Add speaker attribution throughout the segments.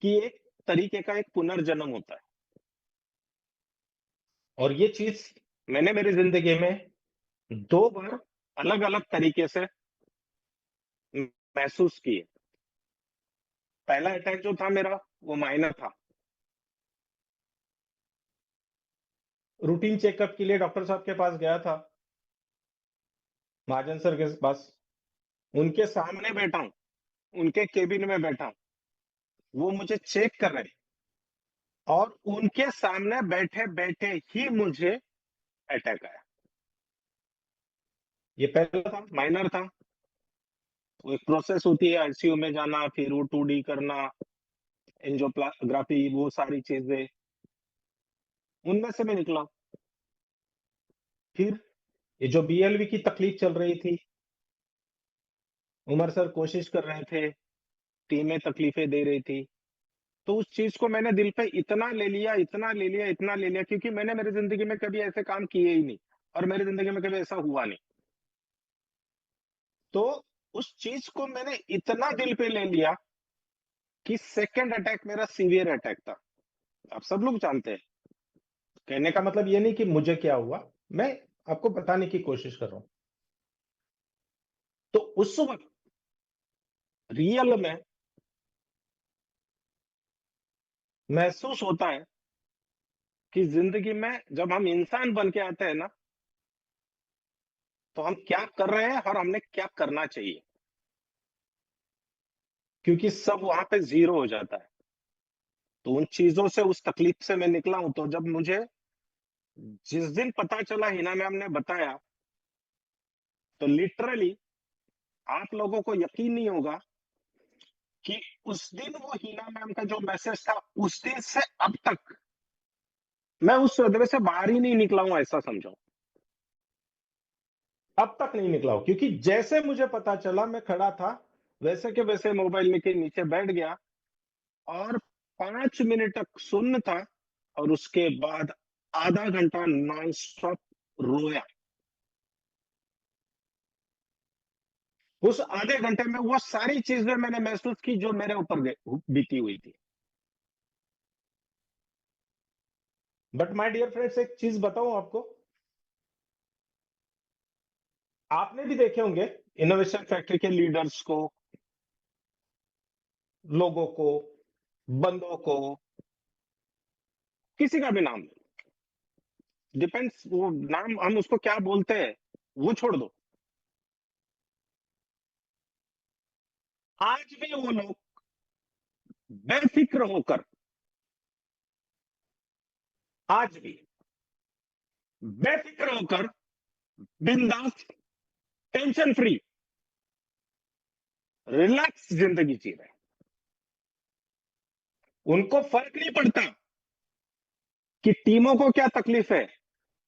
Speaker 1: कि एक तरीके का एक पुनर्जन्म होता है। और ये चीज मैंने मेरी जिंदगी में 2 बार अलग-अलग तरीके से महसूस की है। पहला अटैक जो था मेरा, वो माइनर था। रूटीन चेकअप के लिए डॉक्टर साहब के पास गया था, महाजन सर के पास। उनके सामने बैठा हूँ, उनके केबिन में बैठा हूँ, वो मुझे चेक कर रहे हैं और उनके सामने बैठे-बैठे ही मुझे अटैक आया। ये पहला था, माइनर था। वो एक प्रोसेस होती है आईसीयू में जाना, फिर वो 2D करना, एंजियोग्राफी, वो सारी चीजें, उनमें से मैं निकला। फिर ये जो बीएलवी की तकलीफ चल रही थी, उमर सर कोशिश कर रहे थे, टीमें तकलीफें दे रही थी, तो उस चीज को मैंने दिल पे इतना ले लिया, इतना ले लिया, इतना ले लिया, क्योंकि मैंने मेरी जिंदगी में कभी ऐसे काम किए ही नहीं और मेरी जिंदगी में कभी ऐसा हुआ नहीं। तो उस चीज को मैंने इतना दिल पे ले लिया कि सेकंड अटैक मेरा सीवियर अटैक था। आप सब लोग जानते हैं। कहने का मतलब ये नहीं कि मुझे क्या हुआ, मैं आपको बताने की कोशिश कर रहा हूँ। तो उस वक़्त रियल में महसूस होता है कि ज़िंदगी में जब हम इंसान बन के आते हैं ना, तो हम क्या कर रहे हैं और हमने क्या करना चाहिए। क्योंकि सब वहाँ पे ज़ीरो हो जाता है। तो उन चीज़ों से, उस तकलीफ से मैं निकला हूँ, तो जब मुझे जिस दिन पता चला, हिना मैम ने बताया, तो लिटरली आप लोगों को यकीन नहीं होगा कि उस दिन वो हिना मैम का जो मैसेज था, उस दिन से अब तक मैं उस सदमे से बाहर ही नहीं निकला हूँ, ऐसा समझो। अब तक नहीं निकला हूँ, क्योंकि जैसे मुझे पता चला, मैं खड़ा था, वैसे के वैसे मोबाइल लेके नीचे बैठ गया और 5 मिनट तक सुन्न था और उसके बाद आधा घंटा नॉन स्टॉप रोया। उस आधे घंटे में वो सारी चीजें मैंने महसूस की जो मेरे ऊपर बीती हुई थी। बट माय डियर फ्रेंड्स, एक चीज बताऊं आपको, आपने भी देखे होंगे इनोवेशन फैक्ट्री के लीडर्स को, लोगों को, बंदों को, किसी का भी नाम डिपेंड्स, वो नाम हम उसको क्या बोलते हैं वो छोड़ दो। आज भी वो लोग बेफिक्र होकर, आज भी बेफिक्र होकर, बिंदास, टेंशन फ्री, रिलैक्स जिंदगी जी रहे हैं। उनको फर्क नहीं पड़ता कि टीमों को क्या तकलीफ है,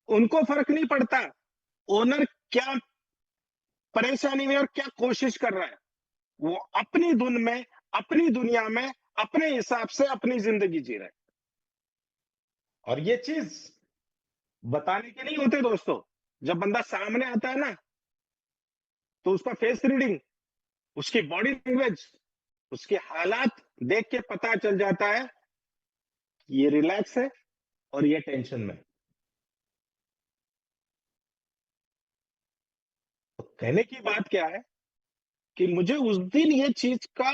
Speaker 1: उनको फर्क नहीं पड़ता ओनर क्या परेशानी में और क्या कोशिश कर रहा है। वो अपनी धुन में, अपनी दुनिया में, अपने हिसाब से अपनी जिंदगी जी रहे हैं। और ये चीज बताने के नहीं होते दोस्तों। जब बंदा सामने आता है ना, तो उसका फेस रीडिंग, उसकी बॉडी लैंग्वेज, उसके हालात देख के पता चल जाता है कि ये रिलैक्स है और ये टेंशन में। तो कहने की बात क्या है कि मुझे उस दिन ये चीज का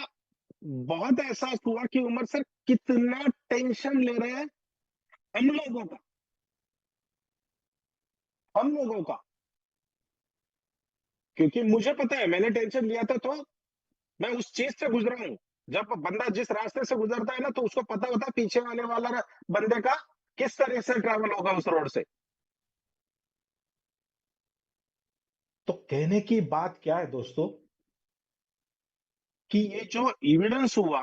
Speaker 1: बहुत एहसास हुआ कि उमर सर कितना टेंशन ले रहे हैं हम लोगों का, हम लोगों का। क्योंकि मुझे पता है मैंने टेंशन लिया था, तो मैं उस चीज से गुजरा हूं। जब बंदा जिस रास्ते से गुजरता है ना, तो उसको पता होता है पीछे आने वाला बंदे का किस तरह से ट्रैवल होगा उस रोड से। तो कहने की बात क्या है दोस्तों, कि ये जो एविडेंस हुआ,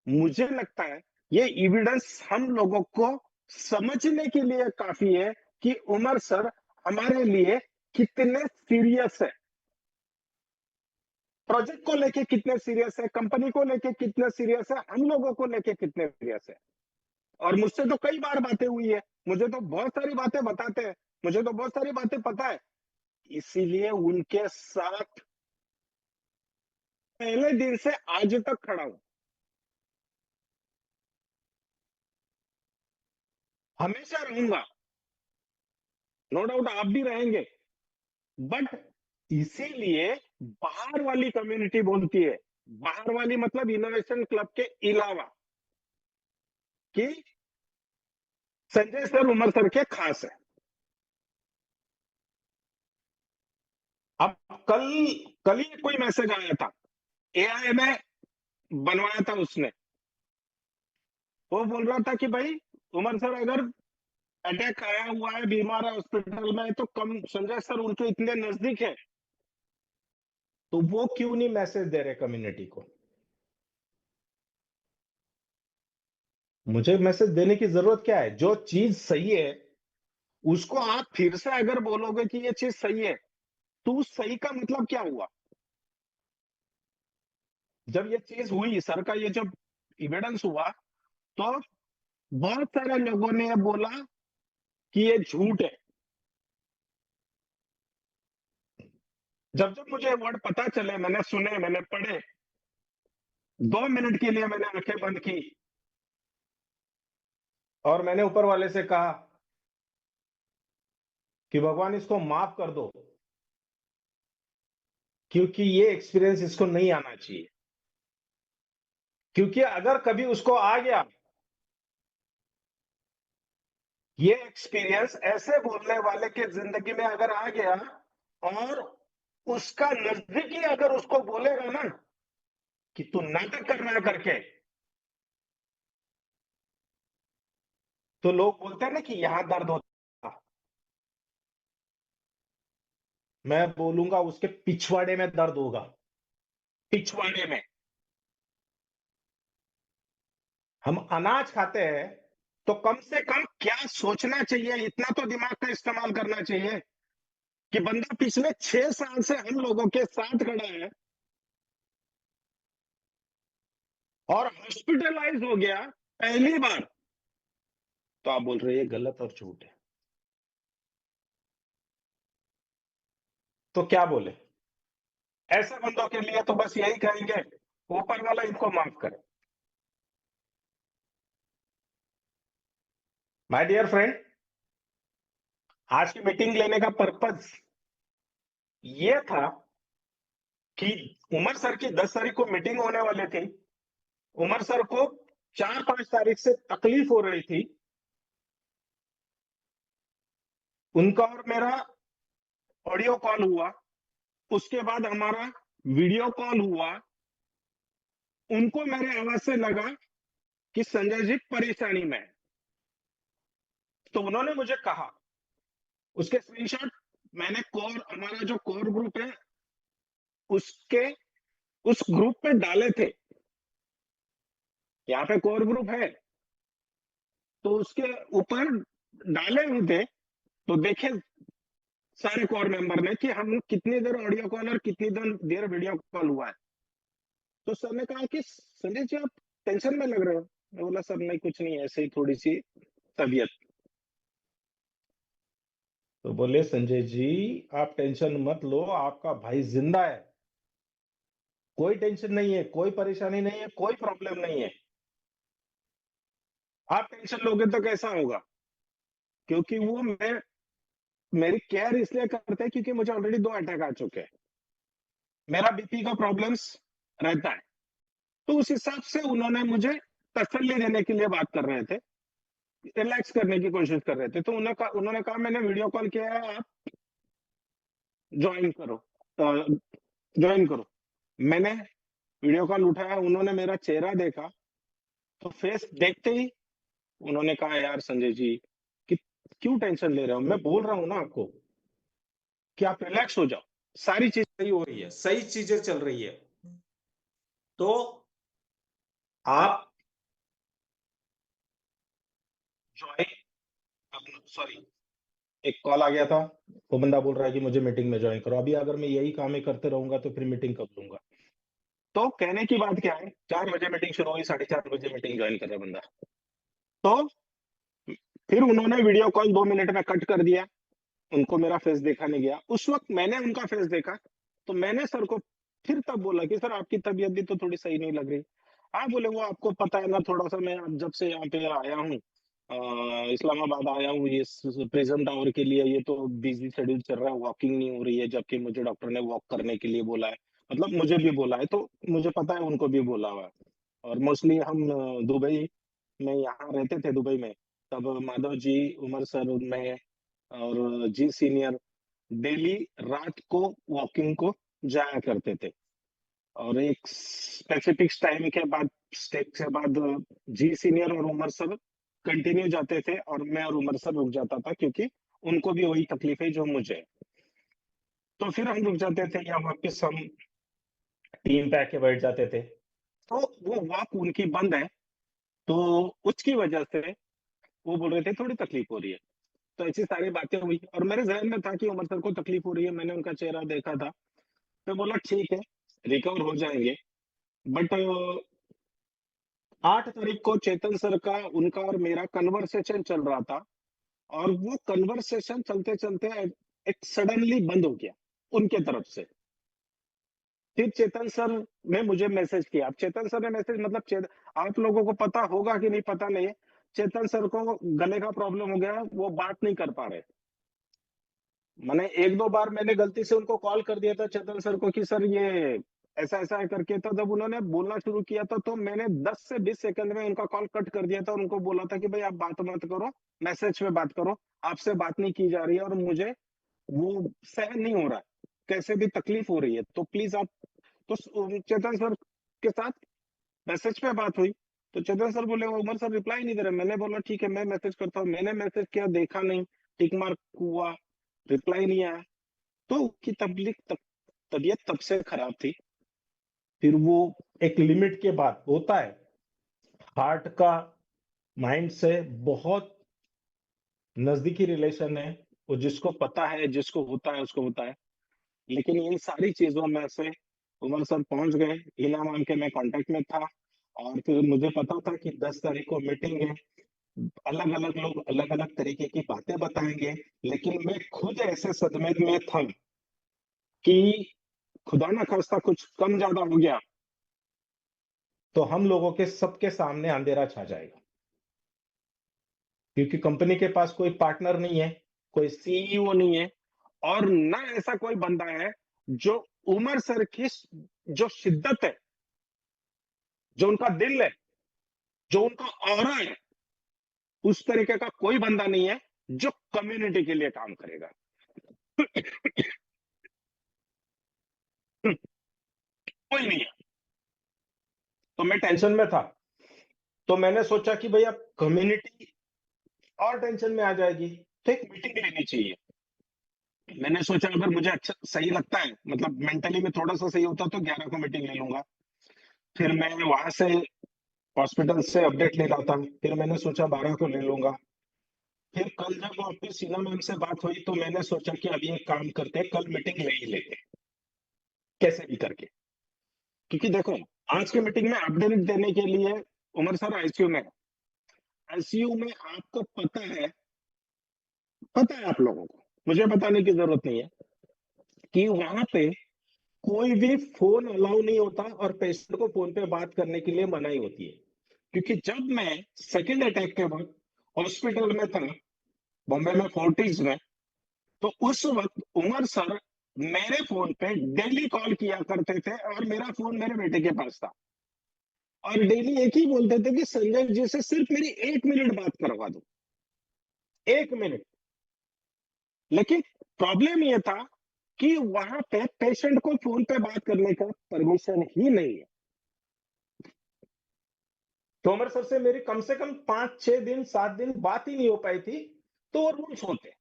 Speaker 1: मुझे लगता है ये एविडेंस हम लोगों को समझने के लिए काफी है कि उमर सर हमारे लिए कितने सीरियस है, प्रोजेक्ट को लेके कितने सीरियस है, कंपनी को लेके कितने सीरियस है, हम लोगों को लेके कितने सीरियस है। और मुझसे तो कई बार बातें हुई है, मुझे तो बहुत सारी बातें बताते हैं, मुझे तो बहुत सारी बातें पता है। इसीलिए उनके साथ पहले दिन से आज तक खड़ा हूं। हमेशा रहूंगा, नो डाउट आप भी रहेंगे, बट इसीलिए बाहर वाली कम्युनिटी बोलती है, बाहर वाली मतलब इनोवेशन क्लब के अलावा, कि संजय सर उमर सर के खास है। अब कल कल ही कोई मैसेज आया था, एआई में बनवाया था उसने, वो बोल रहा था कि भाई उमर सर अगर अटैक आया हुआ है, बीमार है हॉस्पिटल में, तो कम संजय सर उनके इतने नजदीक है, तो वो क्यों नहीं मैसेज दे रहे कम्युनिटी को। मुझे मैसेज देने की जरूरत क्या है? जो चीज सही है उसको आप फिर से अगर बोलोगे कि ये चीज सही है, तो उस सही का मतलब क्या हुआ? जब ये चीज हुई, सर का ये जब इविडेंस हुआ, तो बहुत सारे लोगों ने बोला कि ये झूठ है। जब जब मुझे वर्ड पता चले, मैंने सुने, मैंने पढ़े, 2 मिनट के लिए मैंने आंखें बंद की और मैंने ऊपर वाले से कहा कि भगवान इसको माफ कर दो, क्योंकि ये एक्सपीरियंस इसको नहीं आना चाहिए। क्योंकि अगर कभी उसको आ गया ये एक्सपीरियंस, ऐसे बोलने वाले के जिंदगी में अगर आ गया, और उसका नजदीकी अगर उसको बोलेगा ना कि तू नाटक कर रहा है करके, तो लोग बोलते हैं ना कि यहां दर्द होता, मैं बोलूंगा उसके पिछवाड़े में दर्द होगा, पिछवाड़े में। हम अनाज खाते हैं तो कम से कम क्या सोचना चाहिए, इतना तो दिमाग का इस्तेमाल करना चाहिए कि बंदा पिछले 6 साल से हम लोगों के साथ खड़ा है और हॉस्पिटलाइज हो गया पहली बार, तो आप बोल रहे हैं ये गलत और झूठ है। तो क्या बोले? ऐसे बंदों के लिए तो बस यही कहेंगे, ऊपर वाला इनको माफ करे। माय डियर फ्रेंड, आज की मीटिंग लेने का पर्पज ये था कि उमर सर की 10 तारीख को मीटिंग होने वाली थी। उमर सर को 4-5 तारीख से तकलीफ हो रही थी। उनका और मेरा ऑडियो कॉल हुआ, उसके बाद हमारा वीडियो कॉल हुआ। उनको मेरे आवाज से लगा कि संजय जी परेशानी में है, तो उन्होंने मुझे कहा, उसके स्क्रीनशॉट मैंने कोर, हमारा जो कोर ग्रुप है उसके, उस ग्रुप पे डाले थे। यहाँ पे कोर ग्रुप है तो उसके ऊपर डाले हुए थे, तो देखे सारे कोर मेंबर ने कि हम कितनी देर ऑडियो कॉल और कितनी देर वीडियो कॉल हुआ है। तो सर ने कहा कि संजय जी आप टेंशन में लग रहे हो। मैं बोला सर नहीं कुछ नहीं, ऐसे ही थोड़ी सी तबीयत। तो बोले संजय जी आप टेंशन मत लो, आपका भाई जिंदा है, कोई टेंशन नहीं है, कोई परेशानी नहीं है, कोई प्रॉब्लम नहीं है। आप टेंशन लोगे तो कैसा होगा? क्योंकि वो मैं मेरी केयर इसलिए करते हैं क्योंकि मुझे ऑलरेडी 2 अटैक आ चुके हैं, मेरा बीपी का प्रॉब्लम्स रहता है। तो उस हिसाब से उन्होंने मुझे तसल्ली देने के लिए बात कर रहे थे, रिलैक्स करने की कोशिश कर रहे थे। तो उन्होंने कहा मैंने वीडियो कॉल किया है, आप ज्वाइन करो, ज्वाइन करो। मैंने वीडियो कॉल उठाया, उन्होंने मेरा चेहरा देखा, तो फेस देखते ही उन्होंने कहा यार संजय जी कि क्यों टेंशन ले रहे हो, मैं बोल रहा हूं ना आपको कि आप रिलैक्स हो जाओ, सारी चीज सही हो रही है, सही चीजें चल रही है। तो आप ज्वाइन, सॉरी एक कॉल आ गया था, वो बंदा बोल रहा है कि मुझे मीटिंग में ज्वाइन करो। अभी अगर मैं यही काम ही करते रहूंगा तो फिर मीटिंग कब लूंगा? तो कहने की बात क्या है, 4 बजे मीटिंग शुरू हुई, 4:30 बजे मीटिंग ज्वाइन कर रहा बंदा। तो फिर उन्होंने वीडियो कॉल 2 मिनट में कट कर दिया, उनको मेरा फेस देखा नहीं गया। उस वक्त मैंने उनका फेस देखा, तो मैंने सर को फिर तब बोला कि सर आपकी तबीयत भी तो थोड़ी सही नहीं लग रही। हाँ बोले वो आपको पता है ना, थोड़ा सा मैं जब से यहाँ पे आया हूँ इस्लामाबाद आया हूँ ये प्रिज्म टावर के लिए, ये तो बिजी शेड्यूल चल रहा है, वॉकिंग नहीं हो रही है, जबकि मुझे डॉक्टर ने वॉक करने के लिए बोला है। मतलब मुझे भी बोला है, तो मुझे पता है उनको भी बोला हुआ है। और मोस्टली हम दुबई में यहाँ रहते थे दुबई में, तब माधव जी, उमर सर, मैं और जी सीनियर डेली रात को वॉकिंग को जाया करते थे। और एक स्पेसिफिक टाइम के बाद, स्टेप के बाद, जी सीनियर और उमर सर कंटिन्यू जाते थे और मैं और उमर सर रुक जाता था, क्योंकि उनको भी वही तकलीफ है जो मुझे है। तो फिर हम रुक जाते थे या वापस हम टीम पे आके बैठ जाते थे। तो वो वॉक उनकी बंद है, तो उसकी वजह से वो बोल रहे थे थोड़ी तकलीफ हो रही है। तो ऐसी सारी बातें हुई और मेरे जहन में था कि उमर सर को तकलीफ हो रही है, मैंने उनका चेहरा देखा था। तो बोला ठीक है, रिकवर हो जाएंगे। बट 8 तारीख को चेतन सर का, उनका और मेरा कन्वर्सेशन चल रहा था, और वो कन्वर्सेशन चलते चलते एक सडनली बंद हो गया उनके तरफ से। फिर चेतन सर ने मुझे मैसेज किया। अब चेतन सर ने मैसेज, मतलब आप लोगों को पता होगा कि नहीं पता नहीं है, चेतन सर को गले का प्रॉब्लम हो गया है, वो बात नहीं कर पा रहे। मैंने 1-2 बार मैंने गलती से उनको कॉल कर दिया था चेतन सर को कि सर ये ऐसा ऐसा है करके, तो जब उन्होंने बोलना शुरू किया था तो मैंने 10 से 20 सेकंड में उनका कॉल कट कर दिया था और उनको बोला था कि भाई आप बात मत करो, मैसेज में बात करो, आपसे बात नहीं की जा रही है और मुझे वो सहन नहीं हो रहा है, कैसे भी तकलीफ हो रही है, तो प्लीज आप। तो चेतन सर के साथ मैसेज पे बात हुई। तो चेतन सर बोले उमर सर रिप्लाई नहीं दे रहे। मैंने बोला ठीक है मैं मैसेज करता हूँ। मैंने मैसेज किया, देखा नहीं, टिक मार्क हुआ, रिप्लाई नहीं आया। तो उसकी तबीयत तब से खराब थी। फिर वो एक लिमिट के बाद होता है, हार्ट का माइंड से बहुत नजदीकी रिलेशन है, वो जिसको पता है, जिसको होता है उसको होता है। लेकिन इन सारी चीजों में से उमर सर पहुंच गए, हिना मैम के मैं कांटेक्ट में था, और फिर मुझे पता था कि 10 तारीख को मीटिंग है, अलग अलग लोग अलग अलग तरीके की बातें बताएंगे। लेकिन मैं खुद ऐसे सदमे में था कि खुदा ना खास्ता कुछ कम ज्यादा हो गया तो हम लोगों के सबके सामने अंधेरा छा जाएगा, क्योंकि कंपनी के पास कोई पार्टनर नहीं है, कोई सीईओ नहीं है, और ना ऐसा कोई बंदा है जो उमर सर की जो शिद्दत है, जो उनका दिल है, जो उनका ऑरा है, उस तरीके का कोई बंदा नहीं है जो कम्युनिटी के लिए काम करेगा। कोई नहीं है। तो मैं टेंशन में था। तो मैंने सोचा कि भाई अब कम्युनिटी और टेंशन में आ जाएगी, तो एक मीटिंग लेनी चाहिए। मैंने सोचा अगर मुझे अच्छा सही लगता है, मतलब मेंटली में थोड़ा सा सही होता, तो 11 को मीटिंग ले लूंगा। फिर मैं वहां से हॉस्पिटल से अपडेट ले रहा था, फिर मैंने सोचा 12 को ले लूंगा। फिर कल जब वापस सीना मैम से बात हुई तो मैंने सोचा कि अभी एक काम करते हैं, कल मीटिंग ले ही लेते हैं, कैसे भी करके। क्योंकि देखो, आज की मीटिंग में अपडेट देने के लिए उमर सर आईसीयू में है। आईसीयू में आपको पता है आप लोगों को, मुझे बताने की जरूरत नहीं है कि वहां पे कोई भी फोन अलाउ नहीं होता और पेशेंट को फोन पे बात करने के लिए मनाही होती है। क्योंकि जब मैं सेकेंड अटैक के बाद हॉस्पिटल में था, बॉम्बे में फोर्टिस में, तो उस वक्त उमर सर मेरे फोन पे डेली कॉल किया करते थे और मेरा फोन मेरे बेटे के पास था, और डेली एक ही बोलते थे कि संजय जी से सिर्फ मेरी 1 मिनट बात करवा दो, 1 मिनट। लेकिन प्रॉब्लम यह था कि वहां पे पेशेंट को फोन पे बात करने का परमिशन ही नहीं है। तोमर सर से मेरी कम से कम 5-6 दिन 7 दिन बात ही नहीं हो पाई थी, तो वो रूल्स होते।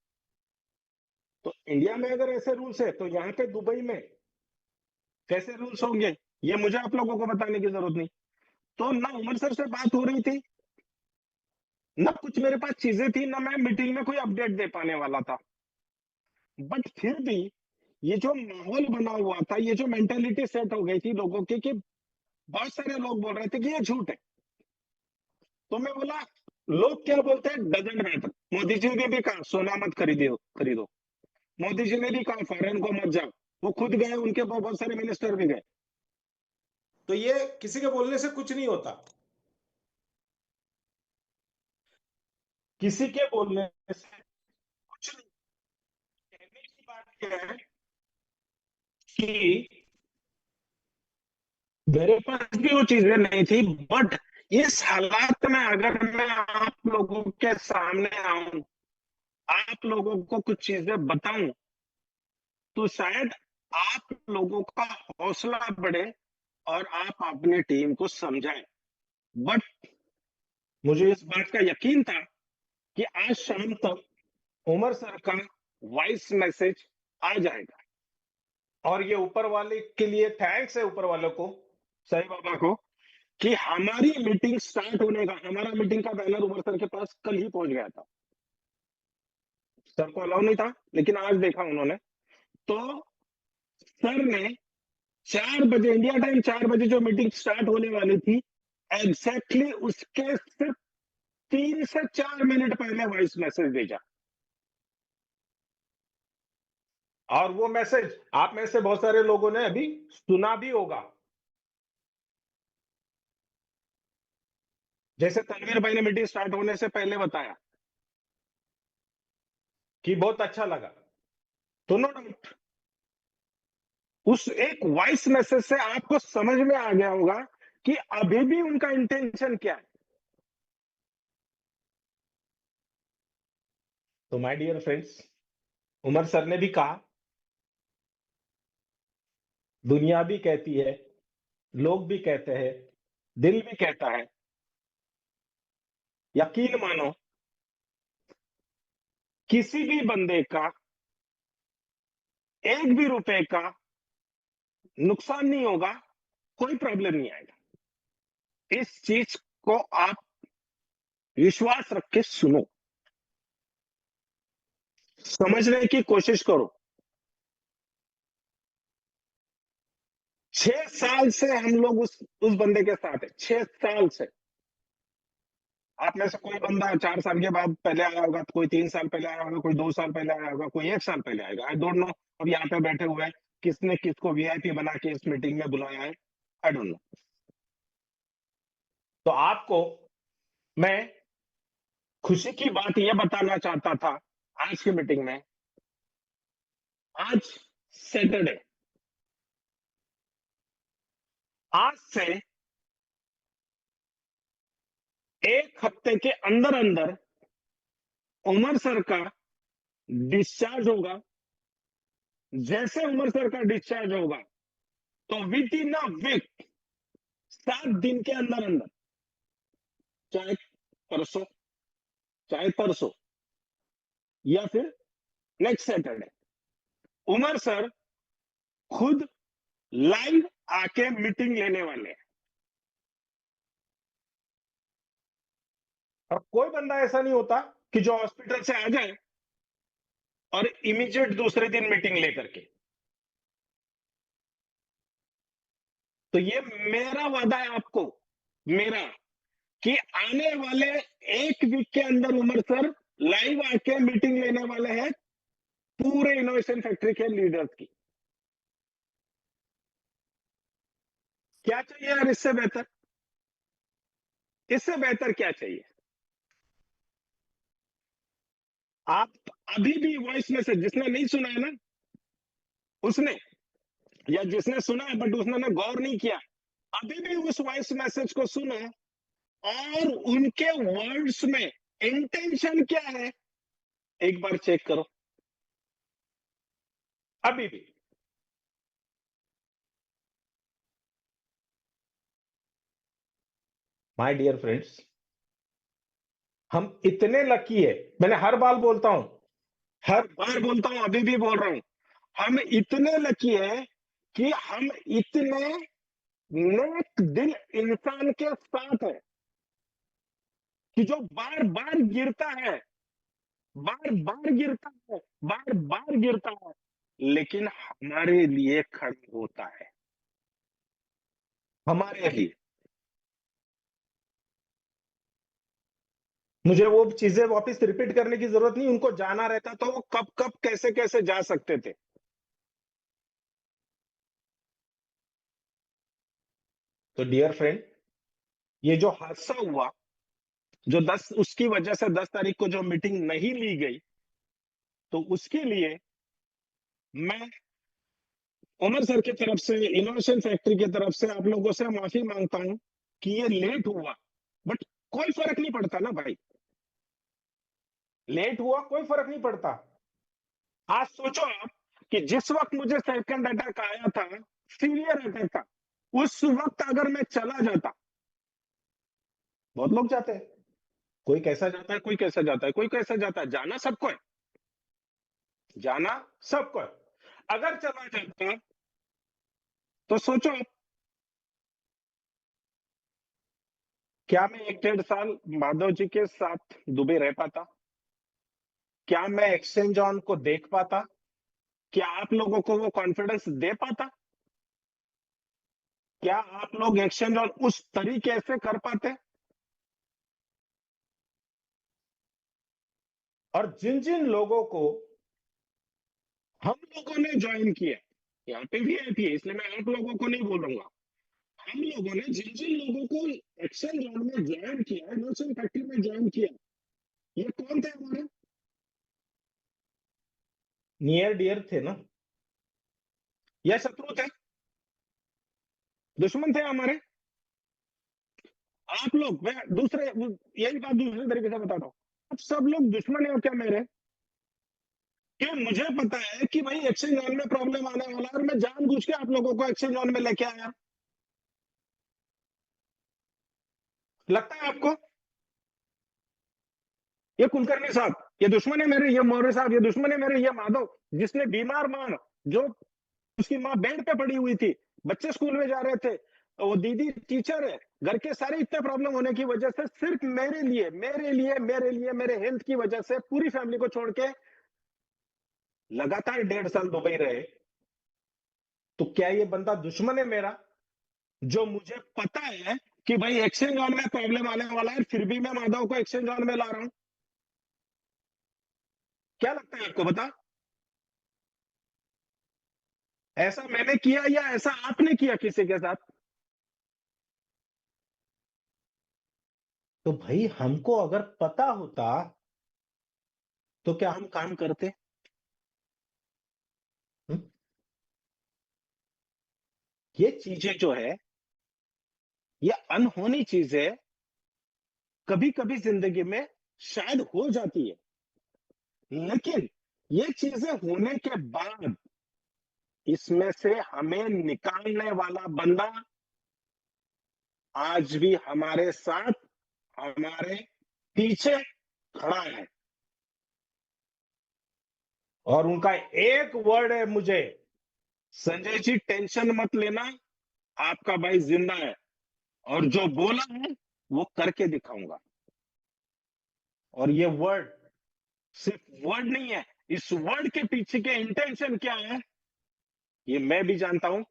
Speaker 1: तो इंडिया में अगर ऐसे रूल्स है, तो यहाँ पे दुबई में कैसे रूल्स होंगे, ये मुझे आप लोगों को बताने की जरूरत नहीं। तो ना उमर सर से बात हो रही थी, ना कुछ मेरे पास चीजें थी, ना मैं मीटिंग में कोई अपडेट दे पाने वाला था। बट फिर भी ये जो माहौल बना हुआ था, ये जो मेंटेलिटी सेट हो गई थी लोगों की, कि बहुत सारे लोग बोल रहे थे कि ये झूठ है। तो मैं बोला, लोग क्या बोलते हैं डजंट मैटर। मोदी जी ने भी कहा सोना मत खरीदो खरीदो, मोदी जी ने भी कहा फॉरेन को मत जाओ, वो खुद गए, उनके बहुत सारे मिनिस्टर भी गए। तो ये किसी के बोलने से कुछ नहीं होता। किसी के बोलने से कुछ नहीं। कहने की बात यह है कि मेरे पास भी वो चीजें नहीं थी, बट इस हालात में अगर मैं आप लोगों के सामने आऊं, आप लोगों को कुछ चीजें बताऊं, तो शायद आप लोगों का हौसला बढ़े और आप अपनी टीम को समझाएं। बट मुझे इस बात का यकीन था कि आज शाम तक उमर सर का वॉइस मैसेज आ जाएगा, और ये ऊपर वाले के लिए थैंक्स है, ऊपर वालों को, साईं बाबा को, कि हमारी मीटिंग स्टार्ट होने का, हमारा मीटिंग का बैनर उमर सर के पास कल ही पहुंच गया था। सर को अलाउ नहीं था, लेकिन आज देखा उन्होंने, तो सर ने 4 बजे इंडिया टाइम, 4 बजे जो मीटिंग स्टार्ट होने वाली थी, एग्जैक्टली उसके सिर्फ 3 से 4 मिनट पहले वॉइस मैसेज भेजा। और वो मैसेज आप में से बहुत सारे लोगों ने अभी सुना भी होगा। जैसे तनवीर भाई ने मीटिंग स्टार्ट होने से पहले बताया कि बहुत अच्छा लगा, तो नो डाउट उस एक वॉइस मैसेज से आपको समझ में आ गया होगा कि अभी भी उनका इंटेंशन क्या है। तो my dear friends, Umar sir ने भी कहा, दुनिया भी कहती है, लोग भी कहते हैं, दिल भी कहता है, यकीन मानो किसी भी बंदे का 1 भी रुपए का नुकसान नहीं होगा, कोई प्रॉब्लम नहीं आएगा। इस चीज को आप विश्वास रख के सुनो, समझने की कोशिश करो। 6 साल से हम लोग उस बंदे के साथ है, 6 साल से। आप में से कोई बंदा 4 साल के बाद पहले आया होगा, तो कोई 3 साल पहले आया होगा, कोई 2 साल पहले आया होगा, कोई 1 साल पहले आएगा, आई डोंट नो। अब यहाँ पे बैठे हुए हैं, किसने किसको वीआईपी बना के इस मीटिंग में बुलाया है, आई डोंट नो। तो आपको मैं खुशी की बात यह बताना चाहता था आज की मीटिंग में। आज सैटरडे, आज से 1 हफ्ते के अंदर अंदर उमर सर का डिस्चार्ज होगा। जैसे उमर सर का डिस्चार्ज होगा, तो विद इन अ वीक, 7 दिन के अंदर अंदर, चाहे परसों, चाहे परसों, या फिर नेक्स्ट सैटरडे, उमर सर खुद लाइव आके मीटिंग लेने वाले हैं। और कोई बंदा ऐसा नहीं होता कि जो हॉस्पिटल से आ जाए और इमीडिएट दूसरे दिन मीटिंग लेकर के। तो ये मेरा वादा है आपको, मेरा, कि आने वाले 1 वीक के अंदर उमर सर लाइव आके मीटिंग लेने वाले हैं पूरे इनोवेशन फैक्ट्री के लीडर्स की। क्या चाहिए यार इससे बेहतर? इससे बेहतर क्या चाहिए? आप अभी भी वॉइस मैसेज, जिसने नहीं सुना है ना, उसने, या जिसने सुना है बट उसने ना गौर नहीं किया, अभी भी उस वॉइस मैसेज को सुनो, और उनके वर्ड्स में इंटेंशन क्या है एक बार चेक करो। अभी भी माय डियर फ्रेंड्स, हम इतने लकी है, मैंने हर बार बोलता हूं, हर बार बोलता हूं, अभी भी बोल रहा हूं, हम इतने लकी है कि हम इतने नेक दिल इंसान के साथ है, कि जो बार बार गिरता है, बार बार गिरता है, बार बार गिरता है, लेकिन हमारे लिए खड़ा होता है, हमारे लिए। मुझे वो चीजें वापस रिपीट करने की जरूरत नहीं, उनको जाना रहता तो वो कब कब कैसे कैसे जा सकते थे। तो डियर फ्रेंड, ये जो हादसा हुआ, जो 10 उसकी वजह से 10 तारीख को जो मीटिंग नहीं ली गई, तो उसके लिए मैं उमर सर की तरफ से, इनोवेशन फैक्ट्री की तरफ से आप लोगों से माफी मांगता हूं कि ये लेट हुआ, बट कोई फर्क नहीं पड़ता ना भाई, लेट हुआ कोई फर्क नहीं पड़ता। आज सोचो आप कि जिस वक्त मुझे सेकंड अटैक आया था, सीवियर अटैक था, उस वक्त अगर मैं चला जाता, बहुत लोग जाते हैं, कोई कैसा जाता है, कोई कैसा जाता है, कोई कैसा जाता है, जाना सबको है, जाना सबको है। अगर चला जाता तो सोचो आप, क्या मैं 1-1.5 साल माधव जी के साथ दुबई रह पाता? क्या मैं एक्सचेंज ऑन को देख पाता? क्या आप लोगों को वो कॉन्फिडेंस दे पाता? क्या आप लोग एक्सचेंज ऑन उस तरीके से कर पाते? और जिन जिन लोगों को हम लोगों ने ज्वाइन किया, यहाँ पे भी आई है, इसलिए मैं आप लोगों को नहीं बोलूंगा, हम लोगों ने जिन जिन लोगों को एक्शन जोन में ज्वाइन किया, इनोवेशन फैक्ट्री में ज्वाइन किया, ये कौन थे हमारे नियर डियर थे ना, या शत्रु थे, दुश्मन थे हमारे? आप लोग, मैं दूसरे, यही बात दूसरे तरीके से बताता हूँ, आप सब लोग दुश्मन है क्या मेरे? क्यों? मुझे पता है कि भाई एक्शन जोन में प्रॉब्लम आने वाला है और मैं जानबूझ के आप लोगों को एक्शन जोन में लेके आया, लगता है आपको? ये कुलकर्णी साहब ये दुश्मन है मेरे, ये मौर्य साहब ये दुश्मन है मेरे, ये माधव जिसने बीमार मां, जो उसकी माँ बेड पे पड़ी हुई थी, बच्चे स्कूल में जा रहे थे, वो दीदी टीचर है, घर के सारे इतने प्रॉब्लम होने की वजह से सिर्फ मेरे लिए मेरे हेल्थ की वजह से पूरी फैमिली को छोड़ के लगातार 1.5 साल दुबई रहे, तो क्या ये बंदा दुश्मन है मेरा, जो मुझे पता है कि भाई एक्सचेंज ऑन में प्रॉब्लम आने वाला है, फिर भी मैं माधव को एक्सचेंज ऑन में ला रहा हूं? क्या लगता है आपको, बता? ऐसा मैंने किया या ऐसा आपने किया किसी के साथ? तो भाई हमको अगर पता होता तो क्या हम काम करते? हम्म? ये चीजें जो है, ये अनहोनी चीजें कभी कभी जिंदगी में शायद हो जाती है, लेकिन ये चीजें होने के बाद इसमें से हमें निकालने वाला बंदा आज भी हमारे साथ, हमारे पीछे खड़ा है, और उनका एक वर्ड है मुझे, संजय जी टेंशन मत लेना, आपका भाई जिंदा है, और जो बोला है वो करके दिखाऊंगा। और ये वर्ड सिर्फ वर्ड नहीं है, इस वर्ड के पीछे के इंटेंशन क्या है ये मैं भी जानता हूं,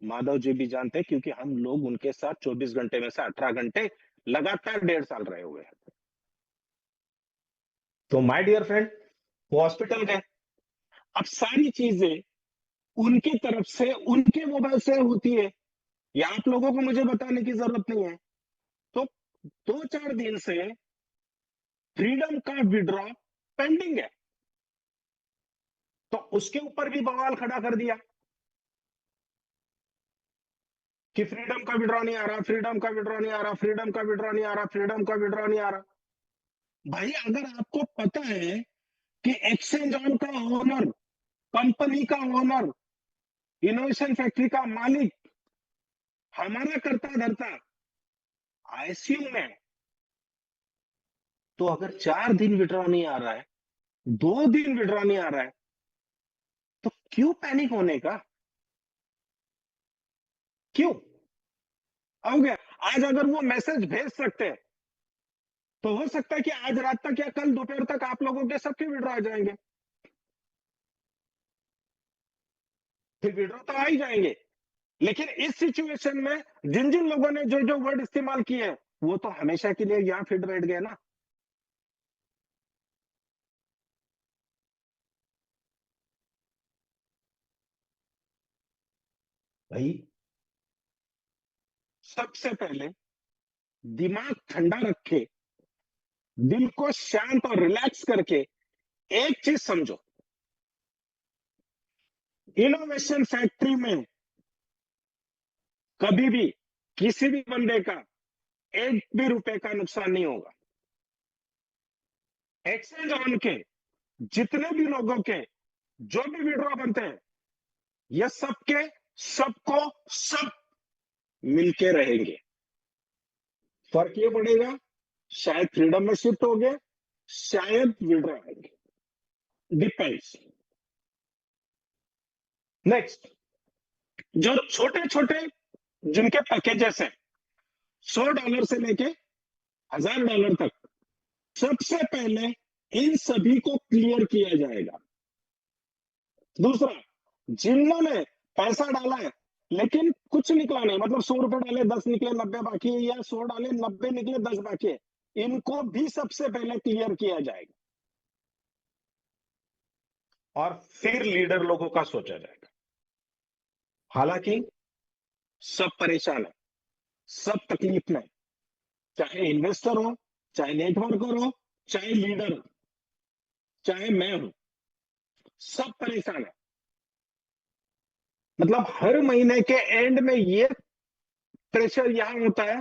Speaker 1: माधव जी भी जानते हैं, क्योंकि हम लोग उनके साथ 24 घंटे में से 18 घंटे लगातार 1.5 साल रहे हुए हैं। तो माय डियर फ्रेंड, वो हॉस्पिटल गए, अब सारी चीजें उनकी तरफ से, उनके मोबाइल से होती है, ये आप लोगों को मुझे बताने की जरूरत नहीं है। तो 2-4 दिन से फ्रीडम का विड्रॉ पेंडिंग है, तो उसके ऊपर भी बवाल खड़ा कर दिया कि फ्रीडम का विड्रॉ नहीं आ रहा, फ्रीडम का विड्रॉ नहीं आ रहा, फ्रीडम का विड्रॉ नहीं आ रहा, फ्रीडम का विड्रॉ नहीं आ रहा। भाई अगर आपको पता है कि एक्सचेंज ऑन का ओनर, कंपनी का ओनर, इनोवेशन फैक्ट्री का मालिक हमारा करता धरता आईसीयू में, तो अगर 4 दिन विड्रॉ नहीं आ रहा है, 2 दिन विड्रॉ नहीं आ रहा है, तो क्यों पैनिक होने का? क्यों? हो गया। आज अगर वो मैसेज भेज सकते हैं, तो हो सकता है कि आज रात तक या कल दोपहर तक आप लोगों के सबके विड्रॉ आ जाएंगे, फिर विड्रॉ तो आ ही जाएंगे। लेकिन इस सिचुएशन में जिन जिन लोगों ने जो जो वर्ड इस्तेमाल किए हैं, वो तो हमेशा के लिए यहां फिट बैठ गए ना। भाई सबसे पहले दिमाग ठंडा रखे, दिल को शांत और रिलैक्स करके एक चीज समझो, इनोवेशन फैक्ट्री में कभी भी किसी भी बंदे का एक भी रुपए का नुकसान नहीं होगा। एक्सचेंज ऑन के जितने भी लोगों के जो भी विड्रॉ बनते हैं, ये सबके सबको सब मिलके रहेंगे। फर्क ये पड़ेगा, शायद फ्रीडम में शिफ्ट हो गए, शायद विड्रॉ आएंगे, डिपेंड्स। नेक्स्ट, जो छोटे छोटे जिनके पैकेजेस हैं $100 से लेके $1000 तक, सबसे पहले इन सभी को क्लियर किया जाएगा। दूसरा, जिन्होंने पैसा डाला है लेकिन कुछ निकला नहीं, मतलब ₹100 डाले 10 निकले 90 बाकी है, या 100 डाले 90 निकले 10 बाकी है, इनको भी सबसे पहले क्लियर किया जाएगा और फिर लीडर लोगों का सोचा जाएगा। हालांकि सब परेशान है, सब तकलीफ में, चाहे इन्वेस्टर हो, चाहे नेटवर्कर हो, चाहे लीडर हो, चाहे मैं हूं, सब परेशान है। मतलब हर महीने के एंड में ये प्रेशर यहां होता है,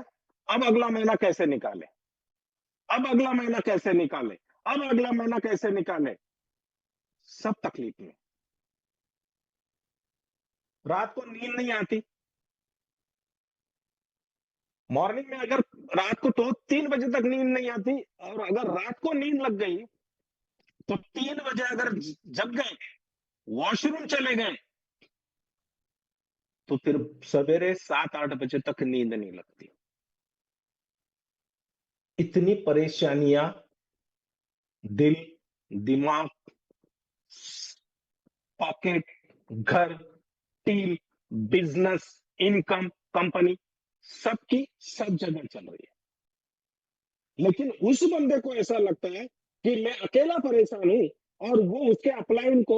Speaker 1: अब अगला महीना कैसे निकाले, अब अगला महीना कैसे निकाले, अब अगला महीना कैसे निकाले, सब तकलीफ में। रात को नींद नहीं आती, मॉर्निंग में अगर रात को तो 3 बजे तक नींद नहीं आती, और अगर रात को नींद लग गई तो 3 बजे अगर जग गए, वॉशरूम चले गए, तो फिर सवेरे 7-8 बजे तक नींद नहीं लगती। इतनी परेशानियां दिल, दिमाग, पॉकेट, घर, टीम, बिजनेस, इनकम, कंपनी, सबकी सब जगह चल रही है। लेकिन उस बंदे को ऐसा लगता है कि मैं अकेला परेशान हूं, और वो उसके अपलाइन को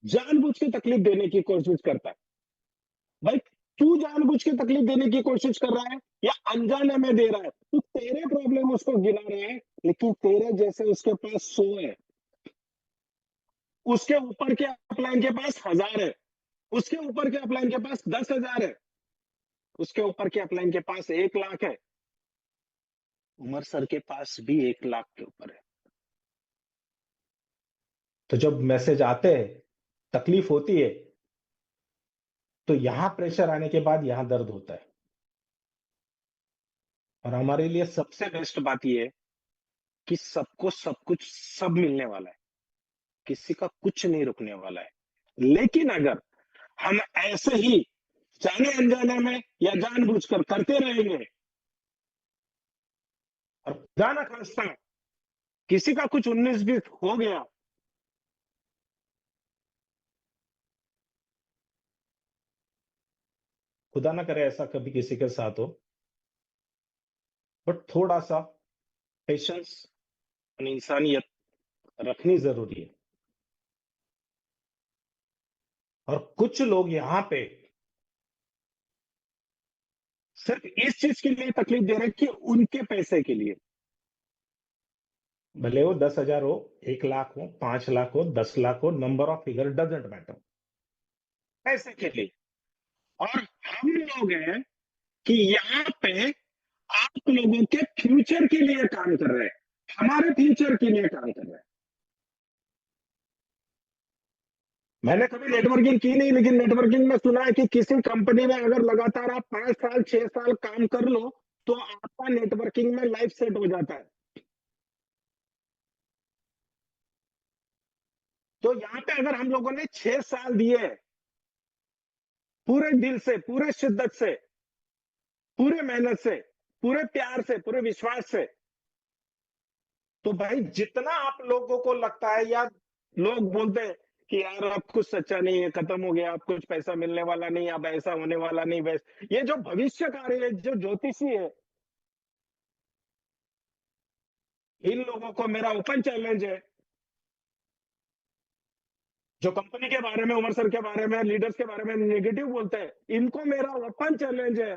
Speaker 1: जानबूझ के तकलीफ देने की कोशिश करता है। भाई, तू जानबूझ के तकलीफ देने की कोशिश कर रहा है या अनजाने में दे रहा है? तू तेरे प्रॉब्लम उसको गिना रहा है, लेकिन तेरे जैसे उसके पास 100 है, उसके ऊपर के अपलाइन के पास 1000 है, उसके ऊपर के अपलाइन के पास 10,000 है, उसके ऊपर के अपलाइन के पास 1 लाख है, उमर सर के पास भी 1 लाख के ऊपर है। तो जब मैसेज आते हैं, तकलीफ होती है, तो यहां प्रेशर आने के बाद यहां दर्द होता है। और हमारे लिए सबसे बेस्ट बात यह है कि सबको सब कुछ सब मिलने वाला है, किसी का कुछ नहीं रुकने वाला है। लेकिन अगर हम ऐसे ही जाने अनजाने में या जानबूझकर करते रहेंगे, और खुदा ना खास्ता किसी का कुछ 19-20 हो गया, खुदा ना करे ऐसा कभी किसी के साथ हो, बट थोड़ा सा पेशेंस और इंसानियत रखनी जरूरी है। और कुछ लोग यहां पे सिर्फ इस चीज के लिए तकलीफ दे रहे हैं कि उनके पैसे के लिए, भले वो 10,000 हो, 1 लाख हो, 5 लाख हो, 10 लाख हो, number of figure doesn't matter, पैसे के लिए। और हम लोग हैं कि यहाँ पे आप लोगों के फ्यूचर के लिए काम कर रहे हैं, हमारे फ्यूचर के लिए काम कर रहे हैं। मैंने कभी नेटवर्किंग की नहीं, लेकिन नेटवर्किंग में सुना है कि किसी कंपनी में अगर लगातार आप 5 साल 6 साल काम कर लो, तो आपका नेटवर्किंग में लाइफ सेट हो जाता है। तो यहाँ पे अगर हम लोगों ने 6 साल दिए पूरे दिल से, पूरे शिद्दत से, पूरे मेहनत से, पूरे प्यार से, पूरे विश्वास से, तो भाई जितना आप लोगों को लगता है या लोग बोलते हैं कि यार अब कुछ सच्चा नहीं है, खत्म हो गया, अब कुछ पैसा मिलने वाला नहीं, अब ऐसा होने वाला नहीं, वैसे, ये जो भविष्य कार्य है, जो ज्योतिषी है, इन लोगों को मेरा ओपन चैलेंज है। जो कंपनी के बारे में, उमर सर के बारे में, लीडर्स के बारे में नेगेटिव बोलते हैं, इनको मेरा ओपन चैलेंज है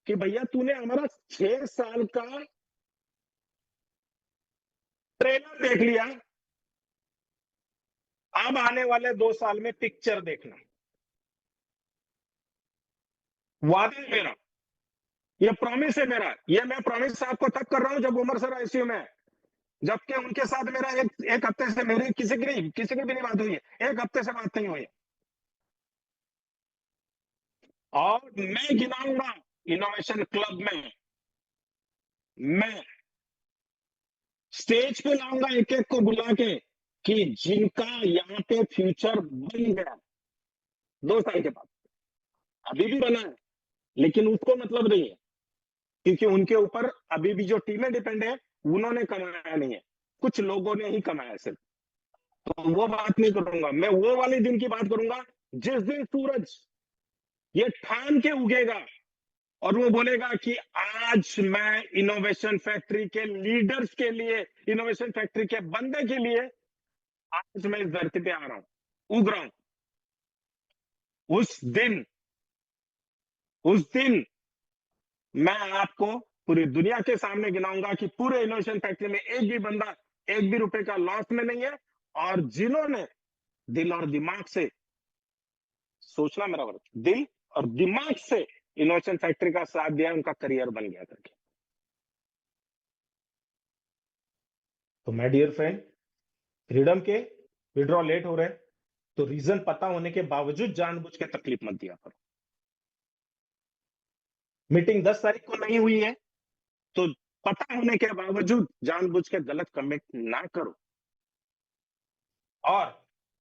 Speaker 1: कि भैया तूने हमारा 6 साल का ट्रेलर देख लिया, अब आने वाले 2 साल में पिक्चर देखना। वादा है मेरा, ये प्रॉमिस है मेरा, ये मैं प्रॉमिस आपको तब कर रहा हूं जब उमर सर आईसीयू में है। जबकि उनके साथ मेरा एक हफ्ते से मेरी किसी की भी नहीं बात हुई है, एक हफ्ते से बात नहीं हुई है। और मैं गिनाऊंगा इनोवेशन क्लब में, मैं स्टेज पे लाऊंगा एक एक को बुला के कि जिनका यहाँ पे फ्यूचर बन गया 2 साल के बाद, अभी भी बना है लेकिन उसको मतलब नहीं है, क्योंकि उनके ऊपर अभी भी जो टीमें डिपेंड है, उन्होंने कमाया नहीं है, कुछ लोगों ने ही कमाया सिर्फ। तो वो बात नहीं करूंगा, मैं वो वाले दिन की बात करूंगा जिस दिन सूरज ये ठान के उगेगा और वो बोलेगा कि आज मैं इनोवेशन फैक्ट्री के लीडर्स के लिए, इनोवेशन फैक्ट्री के बंदे के लिए आज मैं इस धरती पे आ रहा हूं, उग रहा हूं। उस दिन, उस दिन मैं आपको पूरी दुनिया के सामने गिनाऊंगा कि पूरे इनोवेशन फैक्ट्री में एक भी बंदा एक भी रुपए का लॉस में नहीं है, और जिन्होंने दिल और दिमाग से, सोचना मेरा वर्क, दिल और दिमाग से इनोवेशन फैक्ट्री का साथ दिया, उनका करियर बन गया करके। तो माय डियर फ्रेंड, फ्रीडम के विड्रॉ लेट हो रहे हैं, तो रीजन पता होने के बावजूद जानबूझ के तकलीफ मत दिया करो। मीटिंग 10 तारीख को नहीं हुई है तो पता होने के बावजूद जानबूझ के गलत कमिट ना करो। और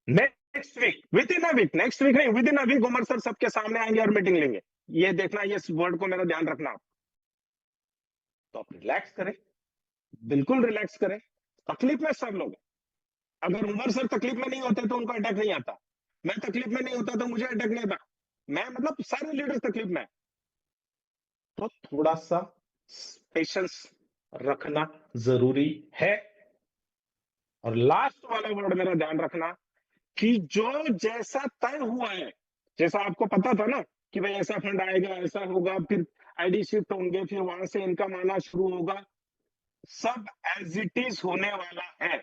Speaker 1: next week, within a week, next week नहीं, within a week Umar sir सबके सामने आएंगे और मीटिंग लेंगे। ये देखना, ये वर्ड को मेरा ध्यान रखना आप। तो आप रिलैक्स करें, बिल्कुल रिलैक्स करें। तकलीफ में सब लोग, अगर उमर सर तकलीफ में नहीं होते तो उनको अटैक नहीं आता, मैं तकलीफ में नहीं होता तो मुझे अटैक नहीं आता, मैं मतलब सारे लीडर्स तकलीफ में। तो थोड़ा सा पेशेंस रखना जरूरी है। और लास्ट वाला वर्ड मेरा ध्यान रखना कि जो जैसा तय हुआ है, जैसा आपको पता था ना कि भाई ऐसा फंड आएगा, ऐसा होगा, फिर आईडी शिफ्ट होंगे, फिर वहां से इनकम आना शुरू होगा, सब एज इट इज होने वाला है।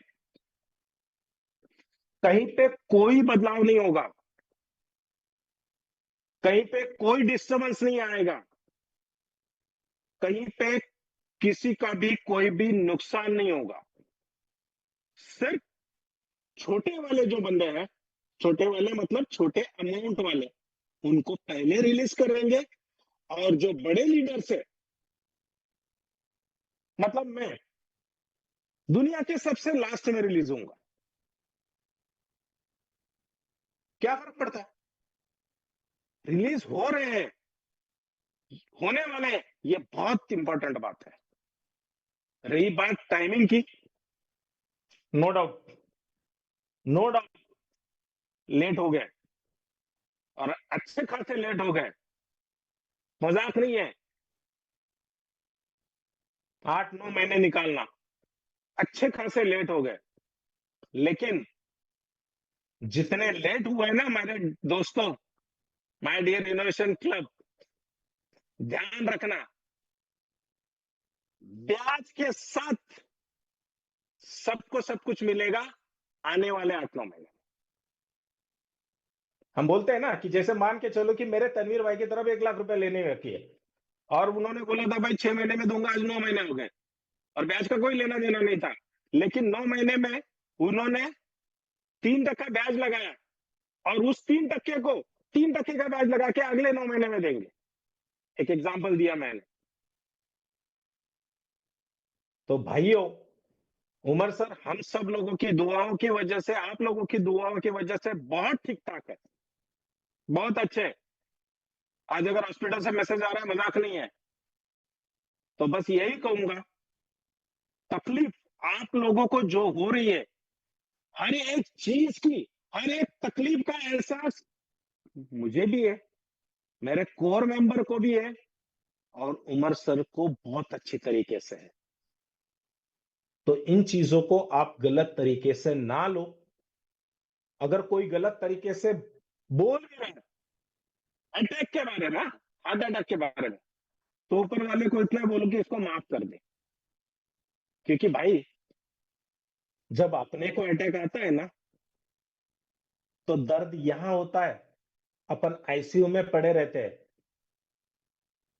Speaker 1: कहीं पे कोई बदलाव नहीं होगा, कहीं पे कोई डिस्टरबेंस नहीं आएगा, कहीं पे किसी का भी कोई भी नुकसान नहीं होगा। सिर्फ छोटे वाले जो बंदे हैं, छोटे वाले मतलब छोटे अमाउंट वाले, उनको पहले रिलीज करेंगे, और जो बड़े लीडर्स है, मतलब मैं दुनिया के सबसे लास्ट में रिलीज होऊंगा। क्या फर्क पड़ता है, रिलीज हो रहे हैं, होने वाले हैं, ये बहुत इंपॉर्टेंट बात है। रही बात टाइमिंग की, no doubt, no doubt late हो गए, और अच्छे खासे लेट हो गए, मजाक नहीं है। 8-9 महीने निकालना, अच्छे खासे लेट हो गए, लेकिन जितने लेट हुए ना मेरे दोस्तों, माय डियर इनोवेशन क्लब, ध्यान रखना, ब्याज के साथ सबको सब कुछ मिलेगा आने वाले 8-9 महीने। हम बोलते हैं ना कि जैसे मान के चलो कि मेरे तनवीर भाई की तरफ 1 लाख रुपए लेने रखी है, और उन्होंने बोला था भाई 6 महीने में दूंगा, आज 9 महीने हो गए, और ब्याज का कोई लेना देना नहीं था, लेकिन 9 महीने में उन्होंने 3% ब्याज लगाया, और उस 3% को 3% का ब्याज लगा के अगले 9 महीने में देंगे। एक एग्जाम्पल दिया मैंने। तो भाइयों, उमर सर हम सब लोगों की दुआओं की वजह से, आप लोगों की दुआओं की वजह से बहुत ठीक ठाक है, बहुत अच्छे। आज अगर हॉस्पिटल से मैसेज आ रहा है, मजाक नहीं है। तो बस यही कहूंगा, तकलीफ आप लोगों को जो हो रही है, हर एक चीज की, हर एक तकलीफ का एहसास मुझे भी है, मेरे कोर मेंबर को भी है, और उमर सर को बहुत अच्छी तरीके से है। तो इन चीजों को आप गलत तरीके से ना लो। अगर कोई गलत तरीके से बोल भी रहा है अटैक के बारे में, हार्ट अटैक के बारे में, तो ऊपर वाले को इतना बोलो कि इसको माफ कर दे, क्योंकि भाई जब अपने को अटैक आता है ना, तो दर्द यहां होता है, अपन आईसीयू में पड़े रहते हैं,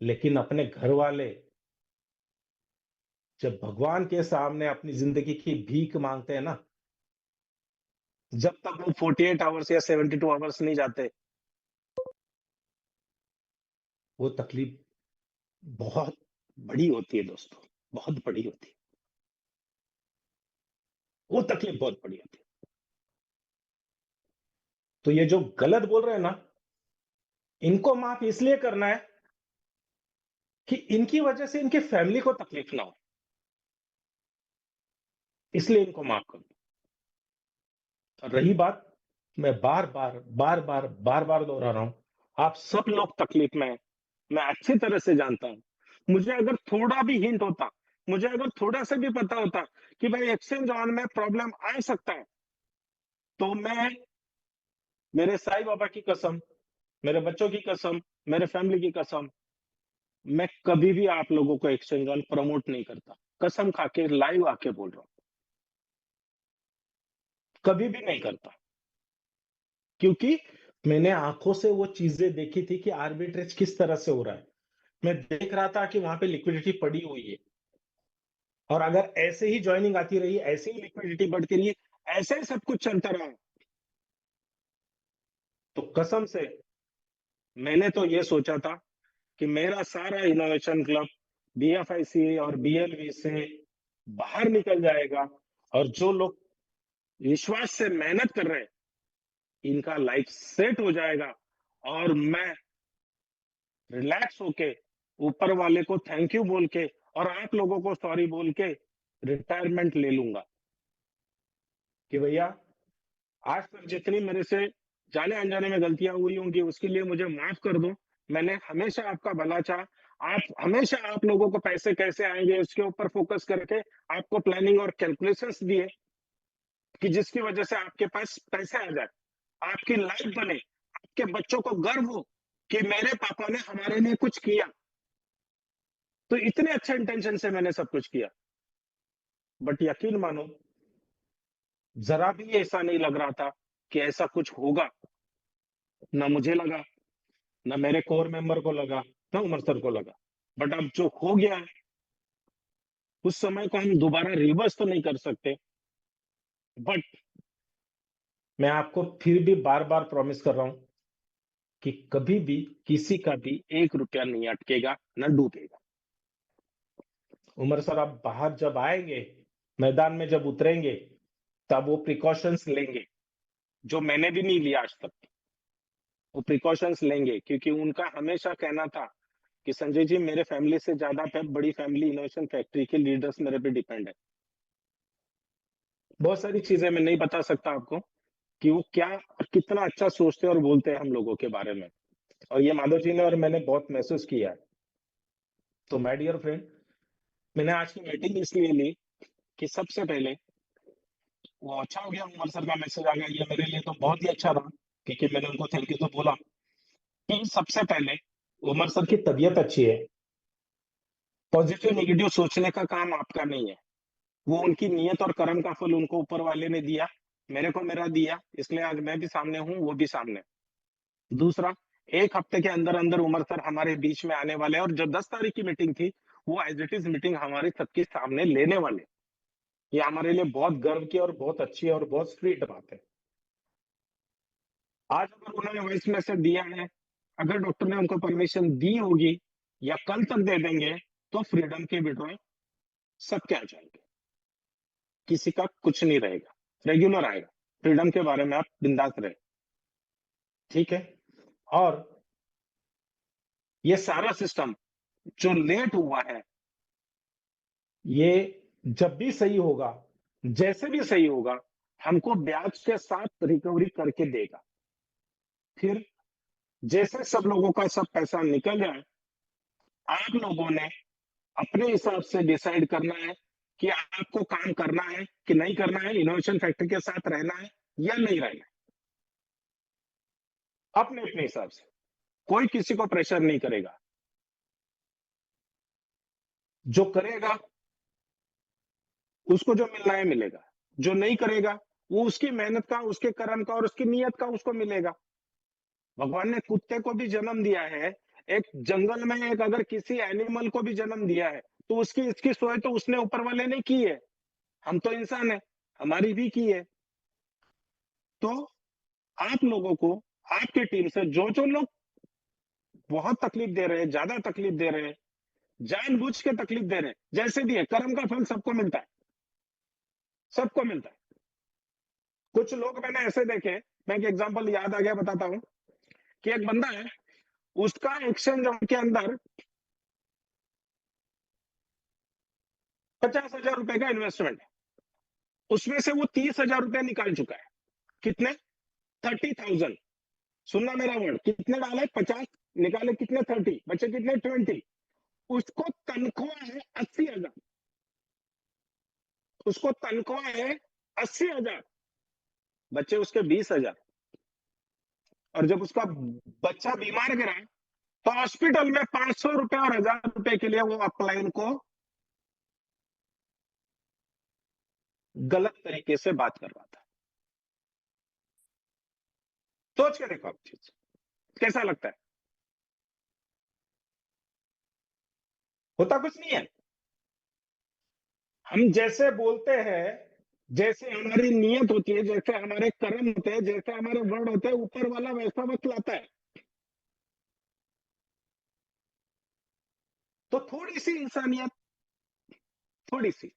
Speaker 1: लेकिन अपने घर वाले जब भगवान के सामने अपनी जिंदगी की भीख मांगते हैं ना, जब तक वो 48 आवर्स या 72 आवर्स नहीं जाते, वो तकलीफ बहुत बड़ी होती है दोस्तों, बहुत बड़ी होती है। वो तकलीफ बहुत बड़ी होती है। तो ये जो गलत बोल रहे हैं ना, इनको माफ इसलिए करना है कि इनकी वजह से इनकी फैमिली को तकलीफ ना हो, इसलिए इनको माफ करो। और रही बात, मैं बार-बार दोहरा रहा हूँ, आप सब लोग तकलीफ में हैं, मैं अच्छी तरह से जानता हूँ। मुझे अगर थोड़ा भी हिंट होता, मुझे अगर थोड़ा-सा भी पता होता कि भाई एक्सचेंज ऑन में प्रॉब्लम आ सकता है, तो मैं मेरे साईं बाबा की कसम, मेरे बच्चों की कसम, मेरे फैमिली की कसम, मैं कभी भी आप लोगों को एक्सचेंज ऑन प्रमोट नहीं करता। कसम खा के लाइव आके बोल रहा हूँ, कभी भी नहीं करता। क्योंकि मैंने आँखों से वो चीज़ें देखी थी कि आर्बिट्रेज किस तरह से हो रहा है। मैं देख रहा था कि वहाँ पे लिक्विडिटी पड़ी हुई है, और अगर ऐसे ही जॉइनिंग आती रही, ऐसे ही लिक्विडिटी बढ़ती रही, ऐसे ही सब कुछ चलता रहा, तो कसम से मैंने तो ये सोचा था कि मेरा सारा इनोवेशन क्लब बीएफआईसी और बीएलवी से बाहर निकल जाएगा, और जो लोग विश्वास से मेहनत कर रहे हैं, इनका लाइफ सेट हो जाएगा, और मैं रिलैक्स होके ऊपर वाले को थैंक यू बोल के और आप लोगों को सॉरी बोल के रिटायरमेंट ले लूंगा कि भैया आज तक जितनी मेरे से जाने अनजाने में गलतियां हुई होंगी उसके लिए मुझे माफ कर दो। मैंने हमेशा आपका भला चाहा, आप हमेशा आप लोगों को पैसे कैसे आएंगे उसके ऊपर फोकस करके आपको प्लानिंग और कैलकुलेशंस दिए कि जिसकी वजह से आपके पास पैसे आ जाए, आपकी लाइफ बने, आपके बच्चों को गर्व हो कि मेरे पापा ने हमारे लिए कुछ किया। तो इतने अच्छे इंटेंशन से मैंने सब कुछ किया, बट यकीन मानो जरा भी ऐसा नहीं लग रहा था कि ऐसा कुछ होगा। ना मुझे लगा, ना मेरे कोर मेंबर को लगा, ना उमर सर को लगा। बट अब जो हो गया है, उस समय को हम दोबारा रिवर्स तो नहीं कर सकते, बट मैं आपको फिर भी बार बार प्रॉमिस कर रहा हूं कि कभी भी किसी का भी 1 रुपया नहीं अटकेगा, ना डूबेगा। उमर सर आप बाहर जब आएंगे, मैदान में जब उतरेंगे, तब वो प्रिकॉशंस लेंगे जो मैंने भी नहीं लिया आज तक। वो प्रिकॉशंस लेंगे क्योंकि उनका हमेशा कहना था कि संजय जी मेरे फैमिली से ज्यादा बड़ी फैमिली इनोवेशन फैक्ट्री के लीडर्स मेरे पे डिपेंड है। बहुत सारी चीजें मैं नहीं बता सकता आपको कि वो क्या और कितना अच्छा सोचते हैं और बोलते हैं हम लोगों के बारे में, और ये माधव जी ने और मैंने बहुत महसूस किया है। तो माय डियर फ्रेंड, मैंने आज की मीटिंग इसलिए ली कि सबसे पहले वो अच्छा हो गया उमर सर का मैसेज आ गया, ये मेरे लिए तो बहुत ही अच्छा रहा क्योंकि मैंने उनको थैंक यू तो बोला कि सबसे पहले उमर सर की तबीयत अच्छी है। पॉजिटिव नेगेटिव सोचने का काम आपका नहीं है, वो उनकी नीयत और कर्म का फल उनको ऊपर वाले ने दिया, मेरे को मेरा दिया, इसलिए आज मैं भी सामने हूँ, वो भी सामने। दूसरा, 1 हफ्ते के अंदर अंदर उमर सर हमारे बीच में आने वाले हैं, और जो 10 तारीख की मीटिंग थी वो एज इट इज मीटिंग हमारे सबके सामने लेने वाले। ये हमारे लिए बहुत गर्व की और बहुत अच्छी और बहुत स्वीट बात है। आज अगर उन्होंने वॉइस मैसेज दिया है, अगर डॉक्टर ने उनको परमिशन दी होगी या कल तक दे देंगे, तो फ्रीडम के विड्रॉ सबके आ जाएंगे, किसी का कुछ नहीं रहेगा, रेगुलर आएगा। फ्रीडम के बारे में आप बिंदास रहे, ठीक है। और ये सारा सिस्टम जो लेट हुआ है, ये जब भी सही होगा, जैसे भी सही होगा, हमको ब्याज के साथ रिकवरी करके देगा। फिर जैसे सब लोगों का सब पैसा निकल जाए, आप लोगों ने अपने हिसाब से डिसाइड करना है कि आपको काम करना है कि नहीं करना है, इनोवेशन फैक्ट्री के साथ रहना है या नहीं रहना है, अपने अपने हिसाब से। कोई किसी को प्रेशर नहीं करेगा। जो करेगा उसको जो मिलना है मिलेगा। जो नहीं करेगा वो उसकी मेहनत का, उसके कर्म का और उसकी नीयत का उसको मिलेगा। भगवान ने कुत्ते को भी जन्म दिया है, एक जंगल में एक अगर किसी एनिमल को भी जन्म दिया है तो उसकी इसकी सोच तो उसने ऊपर वाले ने की है। हम तो इंसान है, हमारी भी की है। तो आप लोगों को, आपकी टीम से जो जो लोग बहुत तकलीफ दे रहे हैं, ज्यादा तकलीफ दे रहे हैं, जानबूझ के तकलीफ दे रहे हैं, जैसे भी है, कर्म का फल सबको मिलता है, सबको मिलता है। कुछ लोग मैंने ऐसे देखे, मैं एक एग्जांपल याद आ गया बताता हूँ, कि एक बंदा है, उसका एक्सचेंज के अंदर 50,000 रुपए का इन्वेस्टमेंट है, उसमें से वो 30,000 रुपए निकाल चुका है। कितने? 30,000। सुनना मेरा वर्ड, कितने डाले? 50, निकाले कितने? 30, बचे कितने? 20। उसको तनख्वाह है 80,000, उसको तनख्वाह है 80,000, बच्चे उसके 20,000। और जब उसका बच्चा बीमार गिरा तो हॉस्पिटल में 500 रुपए और 1,000 रुपए के लिए वो अपलाइन को गलत तरीके से बात कर रहा था। सोच के देखो आप चीज, कैसा लगता है? होता कुछ नहीं है। हम जैसे बोलते हैं, जैसे हमारी नीयत होती है, जैसे हमारे कर्म होते हैं, जैसे हमारे वर्ड होते हैं, ऊपर वाला वैसा वक्त लाता है। तो थोड़ी सी इंसानियत, थोड़ी सी,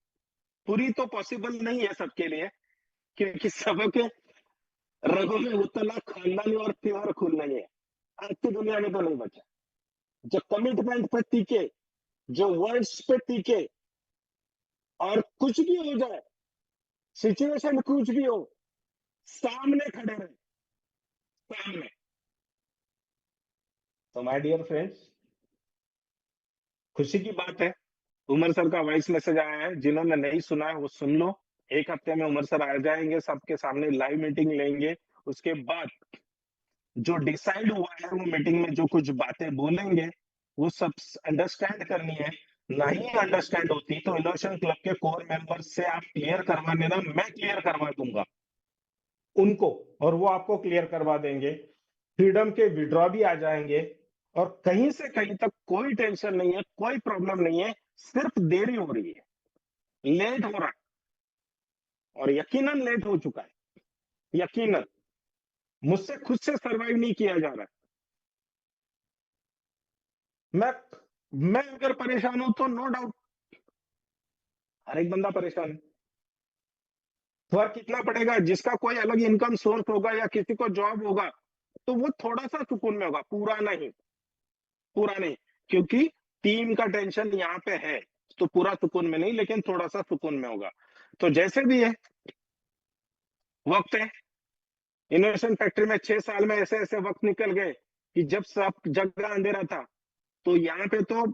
Speaker 1: पूरी तो पॉसिबल नहीं है सबके लिए, क्योंकि सबके रगों में उतना खानदानी और प्योर खून नहीं है, आज की दुनिया में तो नहीं बचा। जो कमिटमेंट पे टिके, जो वर्ड्स पे टिके, और कुछ भी हो जाए, सिचुएशन कुछ भी हो, सामने खड़े रहे, सामने। तो माय डियर फ्रेंड्स, खुशी की बात है, उमर सर का वॉइस मैसेज आया है, जिन्होंने नहीं सुना है वो सुन लो। एक हफ्ते में उमर सर आ जाएंगे, सबके सामने लाइव मीटिंग लेंगे। उसके बाद जो डिसाइड हुआ है वो मीटिंग में जो कुछ बातें बोलेंगे वो सब अंडरस्टैंड करनी है। नहीं अंडरस्टैंड होती तो इनोवेशन क्लब के कोर मेंबर से आप क्लियर करवा देना, मैं क्लियर करवा दूंगा उनको, और वो आपको क्लियर करवा देंगे। फ्रीडम के विड्रॉ भी आ जाएंगे, और कहीं से कहीं तक कोई टेंशन नहीं है, कोई प्रॉब्लम नहीं है, सिर्फ देरी हो रही है, लेट हो रहा है, और यकीनन लेट हो चुका है, यकीनन मुझसे खुद से सरवाइव नहीं किया जा रहा है। मैं अगर परेशान हूं तो नो डाउट हर एक बंदा परेशान है। फर्क कितना पड़ेगा, जिसका कोई अलग इनकम सोर्स होगा या किसी को जॉब होगा तो वो थोड़ा सा सुकून में होगा, पूरा नहीं, पूरा नहीं, क्योंकि टीम का टेंशन यहाँ पे है, तो पूरा सुकून में नहीं, लेकिन थोड़ा सा सुकून में होगा। तो जैसे भी है, वक्त है। इनोवेशन फैक्ट्री में 6 साल में ऐसे ऐसे वक्त निकल गए कि जब सब जगह अंधेरा था, तो यहाँ पे तो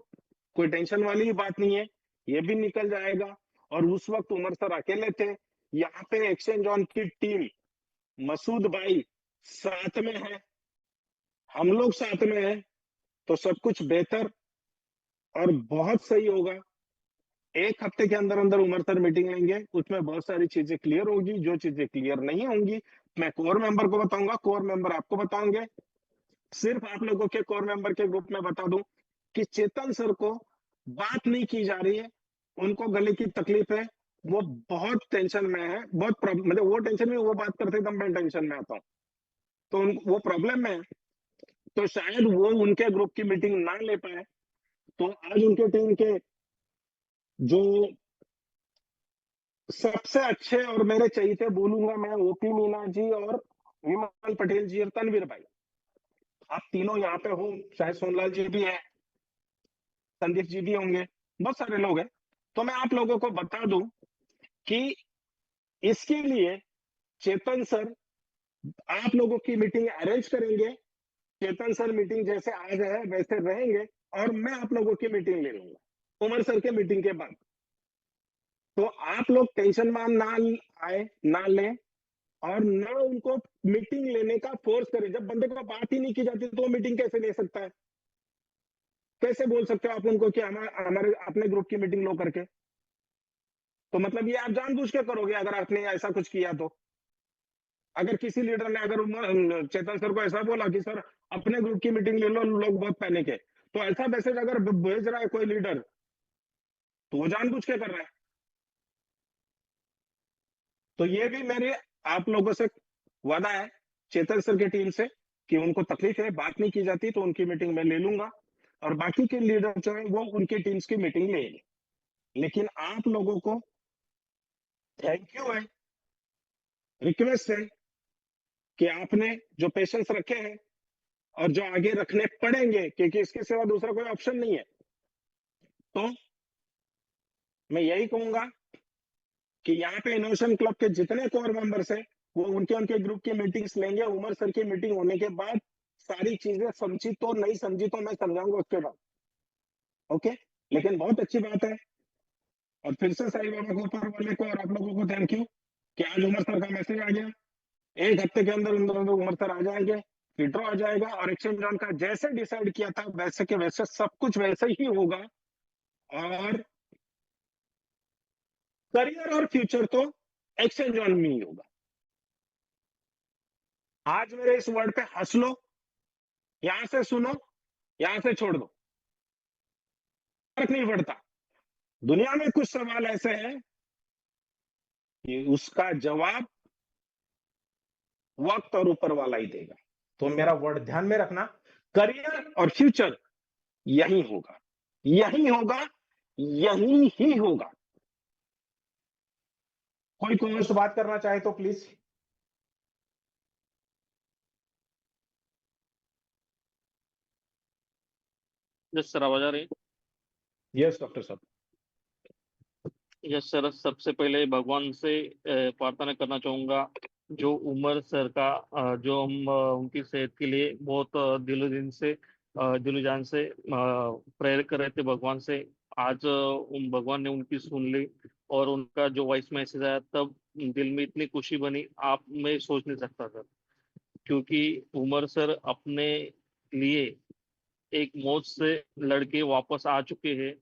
Speaker 1: कोई टेंशन वाली ही बात नहीं है, ये भी निकल जाएगा। और उस वक्त उमर सर अकेले थे, यहाँ पे एक्सचेंज ऑन की टीम, मसूद भाई साथ में है, हम लोग साथ में हैं, तो सब कुछ बेहतर और बहुत सही होगा। एक हफ्ते के अंदर अंदर उमर सर मीटिंग लेंगे, उसमें बहुत सारी चीजें क्लियर होगी, जो चीजें क्लियर नहीं होंगी मैं कोर मेंबर को बताऊंगा, कोर मेंबर आपको बताएंगे। सिर्फ आप लोगों के कोर मेंबर के ग्रुप में बता दूं कि चेतन सर को बात नहीं की जा रही है, उनको गले की तकलीफ है, वो बहुत टेंशन में है, बहुत प्रॉब्लम, मतलब वो टेंशन में, वो बात करते एकदम मैं टेंशन में आता हूँ, तो वो प्रॉब्लम में है, तो शायद वो उनके ग्रुप की मीटिंग ना ले पाए। तो आज उनके टीम के जो सबसे अच्छे और मेरे चहीते बोलूंगा मैं, ओपी मीना जी और विमल पटेल जी और तनवीर भाई, आप तीनों यहाँ पे हो, शायद सोनलाल जी भी है, संदीप जी भी होंगे, बहुत सारे लोग हैं। तो मैं आप लोगों को बता दूं कि इसके लिए चेतन सर आप लोगों की मीटिंग अरेंज करेंगे, चेतन सर मीटिंग जैसे आज है वैसे रहेंगे, और मैं आप लोगों की मीटिंग ले लूंगा उमर सर के मीटिंग के बाद। तो आप लोग टेंशन मान ना आए, ना लें, और ना उनको मीटिंग लेने का फोर्स करें। जब बंदे को बात ही नहीं की जाती तो वो मीटिंग कैसे ले सकता है? कैसे बोल सकते हो आप उनको कि हमारे हमारे अपने ग्रुप की मीटिंग लो करके? तो मतलब ये आप जानबूझ के करोगे अगर आपने ऐसा कुछ किया तो। अगर किसी लीडर ने अगर चेतन सर को ऐसा बोला कि सर अपने ग्रुप की मीटिंग ले लो, लोग बहुत पैनिक है, तो ऐसा मैसेज अगर भेज रहा है कोई लीडर, तो वो जानबूझ के कर रहा है। तो ये भी मेरे आप लोगों से वादा है चेतन सर की टीम से कि उनको तकलीफ है, बात नहीं की जाती, तो उनकी मीटिंग में ले लूंगा, और बाकी के लीडर जो है वो उनकी टीम्स की मीटिंग लेंगे। लेकिन आप लोगों को थैंक यू है, रिक्वेस्ट है कि आपने जो पेशेंस रखे हैं और जो आगे रखने पड़ेंगे, क्योंकि इसके सिवा दूसरा कोई ऑप्शन नहीं है। तो मैं यही कहूंगा कि यहाँ पे इनोवेशन क्लब के जितने कोर मेंबर्स हैं वो उनके उनके ग्रुप की मीटिंग्स लेंगे। उमर सर की मीटिंग होने के बाद सारी चीजें समझी तो नहीं समझी तो मैं समझाऊंगा उसके बाद। ओके, लेकिन बहुत अच्छी बात है, और फिर से साईं बाबा को, ऊपर वाले को और आप लोगों को थैंक यू कि आज उमर सर का मैसेज आ गया। एक हफ्ते के अंदर अंदर अंदर उमर सर आ जाएंगे, विड्रॉ आ जाएगा, और एक्सचेंज जॉन का जैसे डिसाइड किया था वैसे के वैसे सब कुछ वैसे ही होगा। और करियर और फ्यूचर तो एक्सचेंज जॉन में ही होगा। आज मेरे इस वर्ड पे हंस लो, यहां से सुनो, यहां से छोड़ दो, फर्क नहीं पड़ता। दुनिया में कुछ सवाल ऐसे हैं कि उसका जवाब वक्त और ऊपर वाला ही देगा। तो मेरा वर्ड ध्यान में रखना, करियर और फ्यूचर यही होगा, यही होगा, यही ही होगा। कोई कॉमेंट्स बात करना चाहे तो प्लीज।
Speaker 2: यस सर, आवाज आ रही है?
Speaker 1: यस डॉक्टर साहब।
Speaker 2: यस सर, सबसे पहले भगवान से प्रार्थना करना चाहूंगा जो उमर सर का जो हम उनकी सेहत के लिए बहुत दिलो जान से प्रेयर कर रहे थे भगवान से। आज भगवान ने उनकी सुन ली, और उनका जो वॉइस मैसेज आया तब दिल में इतनी खुशी बनी, आप मैं सोच नहीं सकता सर। क्योंकि उमर सर अपने लिए एक मौत से लड़के वापस आ चुके हैं,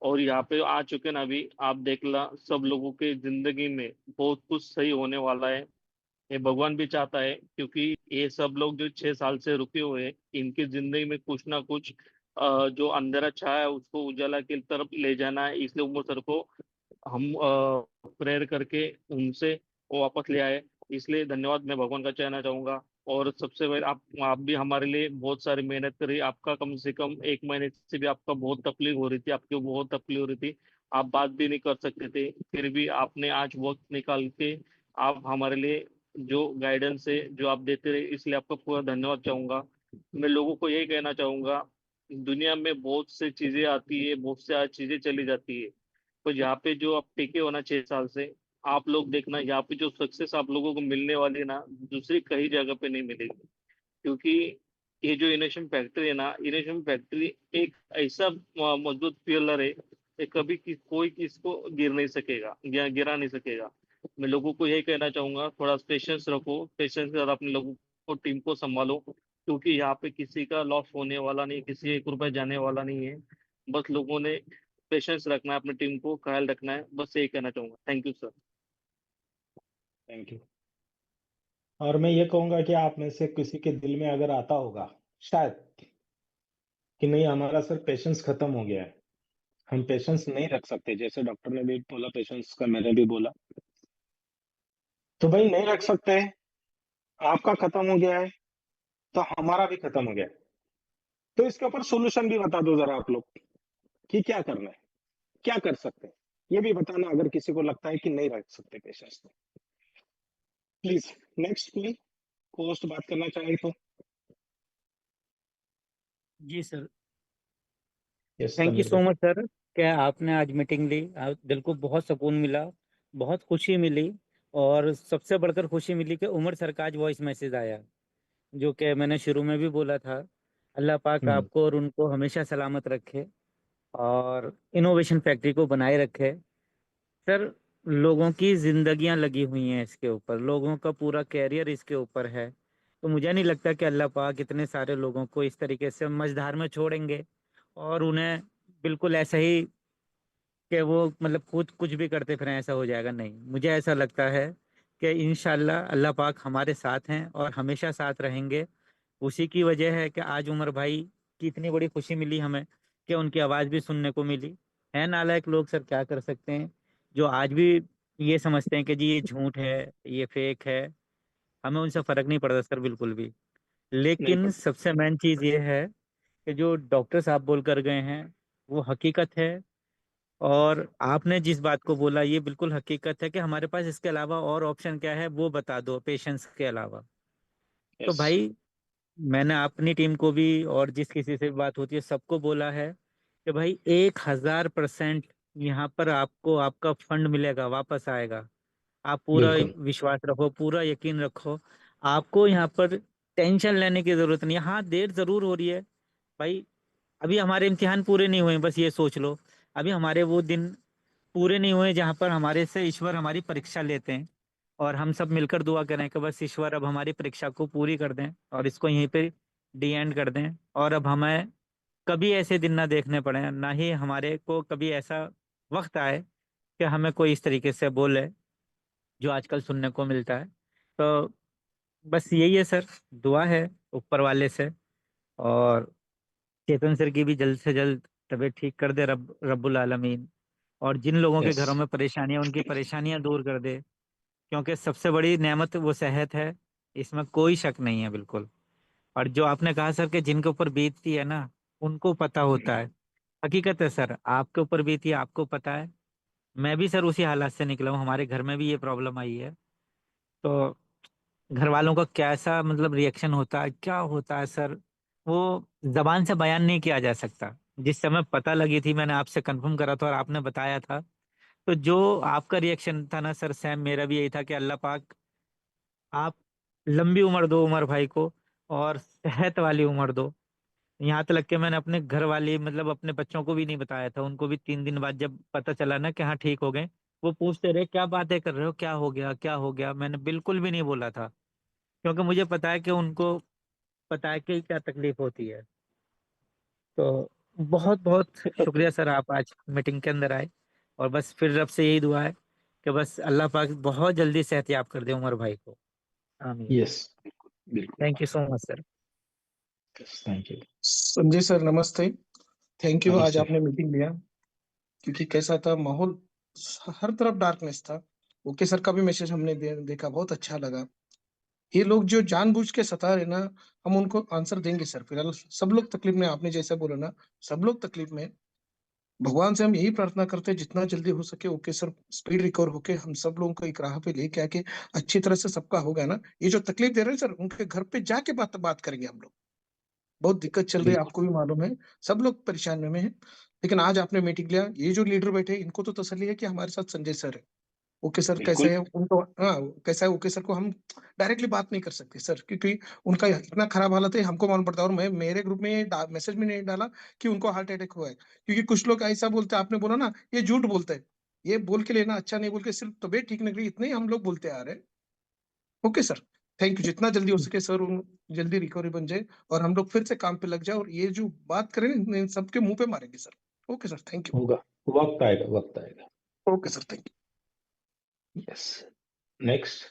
Speaker 2: और यहाँ पे आ चुके ना, अभी आप देख ला सब लोगों के जिंदगी में बहुत कुछ सही होने वाला है। ये भगवान भी चाहता है, क्योंकि ये सब लोग जो 6 साल से रुके हुए हैं इनकी जिंदगी में कुछ ना कुछ जो अंधेरा छाया है उसको उजाला की तरफ ले जाना है। इसलिए उमर सर को हम प्रेयर करके उनसे वो वापस ले आए। इसलिए धन्यवाद मैं भगवान का कहना चाहूंगा। और सबसे पहले आप भी हमारे लिए बहुत सारी मेहनत करी। आपका कम से कम 1 महीने से भी आपका बहुत तकलीफ हो रही थी, आपकी बहुत तकलीफ हो रही थी, आप बात भी नहीं कर सकते थे, फिर भी आपने आज वक्त निकाल के आप हमारे लिए जो गाइडेंस है जो आप देते रहे, इसलिए आपका पूरा धन्यवाद चाहूंगा। मैं लोगों को यही कहना चाहूंगा, दुनिया में बहुत सी चीजें आती है, बहुत सी चीजें चली जाती है, तो यहाँ पे जो आप टिके हो ना 6 साल से, आप लोग देखना यहाँ पे जो सक्सेस आप लोगों को मिलने वाली है ना, दूसरी कहीं जगह पे नहीं मिलेगी। क्योंकि ये जो इनोवेशन फैक्ट्री है ना, इनोवेशन फैक्ट्री एक ऐसा मजबूत पिलर है कि कभी कोई किसको गिर नहीं सकेगा या गिरा नहीं सकेगा। मैं लोगों को यही कहना चाहूंगा, थोड़ा पेशेंस रखो, पेशेंस के साथ अपने लोगों को, टीम को संभालो, क्योंकि यहाँ पे किसी का लॉस होने वाला नहीं, किसी 1 रुपया जाने वाला नहीं है। बस लोगों ने पेशेंस रखना है, अपनी टीम को ख्याल रखना है, बस यही कहना चाहूंगा। Thank you sir.
Speaker 1: Thank you. और मैं ये कहूंगा कि आप में से किसी के दिल में अगर आता होगा शायद कि नहीं हमारा सर पेशेंस खत्म हो गया है, हम पेशेंस नहीं रख सकते, जैसे डॉक्टर ने भी बोला, पेशेंस का मैंने भी बोला, तो भाई नहीं रख सकते, आपका खत्म हो गया है तो हमारा भी खत्म हो गया है। तो इसके ऊपर सोल्यूशन भी बता दो जरा आप लोग कि क्या करना है, क्या कर सकते हैं, ये भी बताना अगर किसी को लगता है कि नहीं रख सकते पेशेंस तो। प्लीज नेक्स्ट कोई पोस्ट बात करना चाहे तो।
Speaker 3: जी सर,
Speaker 1: यस
Speaker 3: थैंक यू
Speaker 1: तमिल
Speaker 3: सो
Speaker 1: भाई।
Speaker 3: Much sir. क्या आपने आज मीटिंग ली, दिल को बहुत सुकून मिला, बहुत खुशी मिली। और सबसे बढ़कर खुशी मिली कि उमर सर का आज वॉइस मैसेज आया, जो कि मैंने शुरू में भी बोला था। अल्लाह पाक
Speaker 1: हम्म।
Speaker 3: आपको और उनको हमेशा सलामत रखे और इनोवेशन फैक्ट्री को बनाए रखे। सर, लोगों की जिंदगियां लगी हुई हैं इसके ऊपर, लोगों का पूरा कैरियर इसके ऊपर है। तो मुझे नहीं लगता कि अल्लाह पाक इतने सारे लोगों को इस तरीके से मझधार में छोड़ेंगे और उन्हें बिल्कुल ऐसा ही कि वो मतलब खुद कुछ भी करते फिर ऐसा हो जाएगा, नहीं। मुझे ऐसा लगता है कि इंशाल्लाह अल्लाह पाक हमारे साथ हैं और हमेशा साथ रहेंगे। उसी की वजह है कि आज उमर भाई की इतनी बड़ी खुशी मिली हमें कि उनकी आवाज़ भी सुनने को मिली। है नालायक लोग सर, क्या कर सकते हैं, जो आज भी ये समझते हैं कि जी ये झूठ है, ये फेक है। हमें उनसे फर्क नहीं पड़ता सर, बिल्कुल भी।
Speaker 1: नहीं
Speaker 3: लेकिन
Speaker 1: पड़ता।
Speaker 3: सबसे मेन चीज़ ये है कि जो डॉक्टर साहब बोल कर गए हैं वो हकीकत है। और आपने जिस बात को बोला ये बिल्कुल हकीकत है कि हमारे पास इसके अलावा और ऑप्शन क्या है वो बता दो, पेशेंस के अलावा। तो
Speaker 1: यस।
Speaker 3: भाई मैंने अपनी टीम को भी और जिस किसी से भी बात होती है सबको बोला है कि भाई 1000% यहाँ पर आपको आपका फंड मिलेगा, वापस आएगा। आप पूरा
Speaker 1: बिल्कुल।
Speaker 3: विश्वास रखो, पूरा यकीन रखो। आपको यहाँ पर टेंशन लेने की जरूरत नहीं है। हाँ, देर जरूर हो रही है भाई। अभी हमारे इम्तिहान पूरे नहीं हुए हैं, बस ये सोच लो। अभी हमारे वो दिन पूरे नहीं हुए जहाँ पर हमारे से ईश्वर हमारी परीक्षा लेते हैं। और हम सब मिलकर दुआ करें कि बस ईश्वर अब हमारी परीक्षा को पूरी कर दें और इसको यहीं पे डी एंड कर दें। और अब हमें कभी ऐसे दिन ना देखने पड़े, ना ही हमारे को कभी ऐसा वक्त आए कि हमें कोई इस तरीके से बोले जो आजकल सुनने को मिलता है। तो बस यही है सर, दुआ है ऊपर वाले से। और चेतन सर की भी जल्द से जल्द तबीयत ठीक कर दे रब्बुल आलमीन। और जिन लोगों के
Speaker 1: यस।
Speaker 3: घरों में परेशानियां, उनकी परेशानियां दूर कर दे। क्योंकि सबसे बड़ी नेमत वो सेहत है, इसमें कोई शक नहीं है बिल्कुल। और जो आपने कहा सर कि जिनके ऊपर बीतती है ना उनको पता होता है। हकीकत है सर, आपके ऊपर बीती है, आपको पता है। मैं भी सर उसी हालात से निकला हूँ, हमारे घर में भी ये प्रॉब्लम आई है। तो घर वालों का कैसा मतलब रिएक्शन होता है, क्या होता है सर, वो जबान से बयान नहीं किया जा सकता। जिस समय पता लगी थी मैंने आपसे कंफर्म करा था और आपने बताया था, तो जो आपका रिएक्शन था ना सर, सेम मेरा भी यही था कि अल्लाह पाक आप लंबी उम्र दो उमर भाई को और सेहत वाली उम्र दो। यहाँ तक कि मैंने अपने घर वाले मतलब अपने बच्चों को भी नहीं बताया था, उनको भी 3 दिन बाद जब पता चला ना कि हाँ ठीक हो गए, वो पूछते रहे क्या बातें कर रहे हो, क्या हो गया, क्या हो गया। मैंने बिल्कुल भी नहीं बोला था, क्योंकि मुझे पता है कि उनको पता है कि क्या तकलीफ होती है। तो बहुत बहुत शुक्रिया सर, आप आज मीटिंग के अंदर आए। और बस फिर रब से यही दुआ है कि बस अल्लाह पाक बहुत जल्दी सेहतयाब कर दे उमर भाई को। आमीन।
Speaker 1: यस। बिल्कुल बिल्कुल।
Speaker 3: Thank you so much sir.
Speaker 1: Thank you.
Speaker 4: Sanjay sir नमस्ते। थैंक यू, आज
Speaker 1: नमस्ते।
Speaker 4: आपने मीटिंग लिया। क्योंकि कैसा था माहौल, हर तरफ डार्कनेस था। ओके सर का भी मैसेज हमने देखा, बहुत अच्छा लगा। ये लोग जो जानबूझ के सता रहे ना, हम उनको आंसर देंगे सर। फिलहाल सब लोग तकलीफ में, आपने जैसा बोला ना, सब लोग तकलीफ में। भगवान से हम यही प्रार्थना करते हैं जितना जल्दी हो सके ओके सर स्पीड रिकवर होके हम सब लोगों को एक राह पे लेके आके अच्छी तरह से सबका होगा ना। ये जो तकलीफ दे रहे हैं सर, उनके घर पे जाके बात करेंगे हम लोग। बहुत दिक्कत चल रही है,
Speaker 1: बिल्कुल।
Speaker 4: आपको भी मालूम है। सब लोग परेशान में हैं। लेकिन आज आपने मीटिंग लिया, ये जो लीडर बैठे इनको तो तसल्ली है कि हमारे साथ संजय सर है। ओके सर कैसे
Speaker 1: बिल्कुल।
Speaker 4: है उनको, हाँ कैसा है ओके सर को हम डायरेक्टली बात नहीं कर सकते सर, क्योंकि उनका इतना खराब हालत है हमको मालूम पड़ता है। और मैं मेरे ग्रुप में मैसेज भी नहीं डाला कि उनको हार्ट अटैक हुआ है, क्योंकि कुछ लोग ऐसा बोलते हैं, आपने बोला ना ये झूठ बोलते हैं। ये बोल के लेना अच्छा नहीं, बोल के सिर्फ तबीयत ठीक नहीं रही, इतने ही हम लोग बोलते आ रहे हैं। Okay sir, thank you. जितना जल्दी हो सके सर जल्दी रिकवरी बन जाए और हम लोग फिर से काम पे लग जाए, और ये जो बात करें इन सबके मुंह पे मारेंगे सर। ओके सर, थैंक
Speaker 1: होगा। वक्त आएगा, वक्त आएगा।
Speaker 4: You. Okay sir, thank you.
Speaker 1: Yes. Next.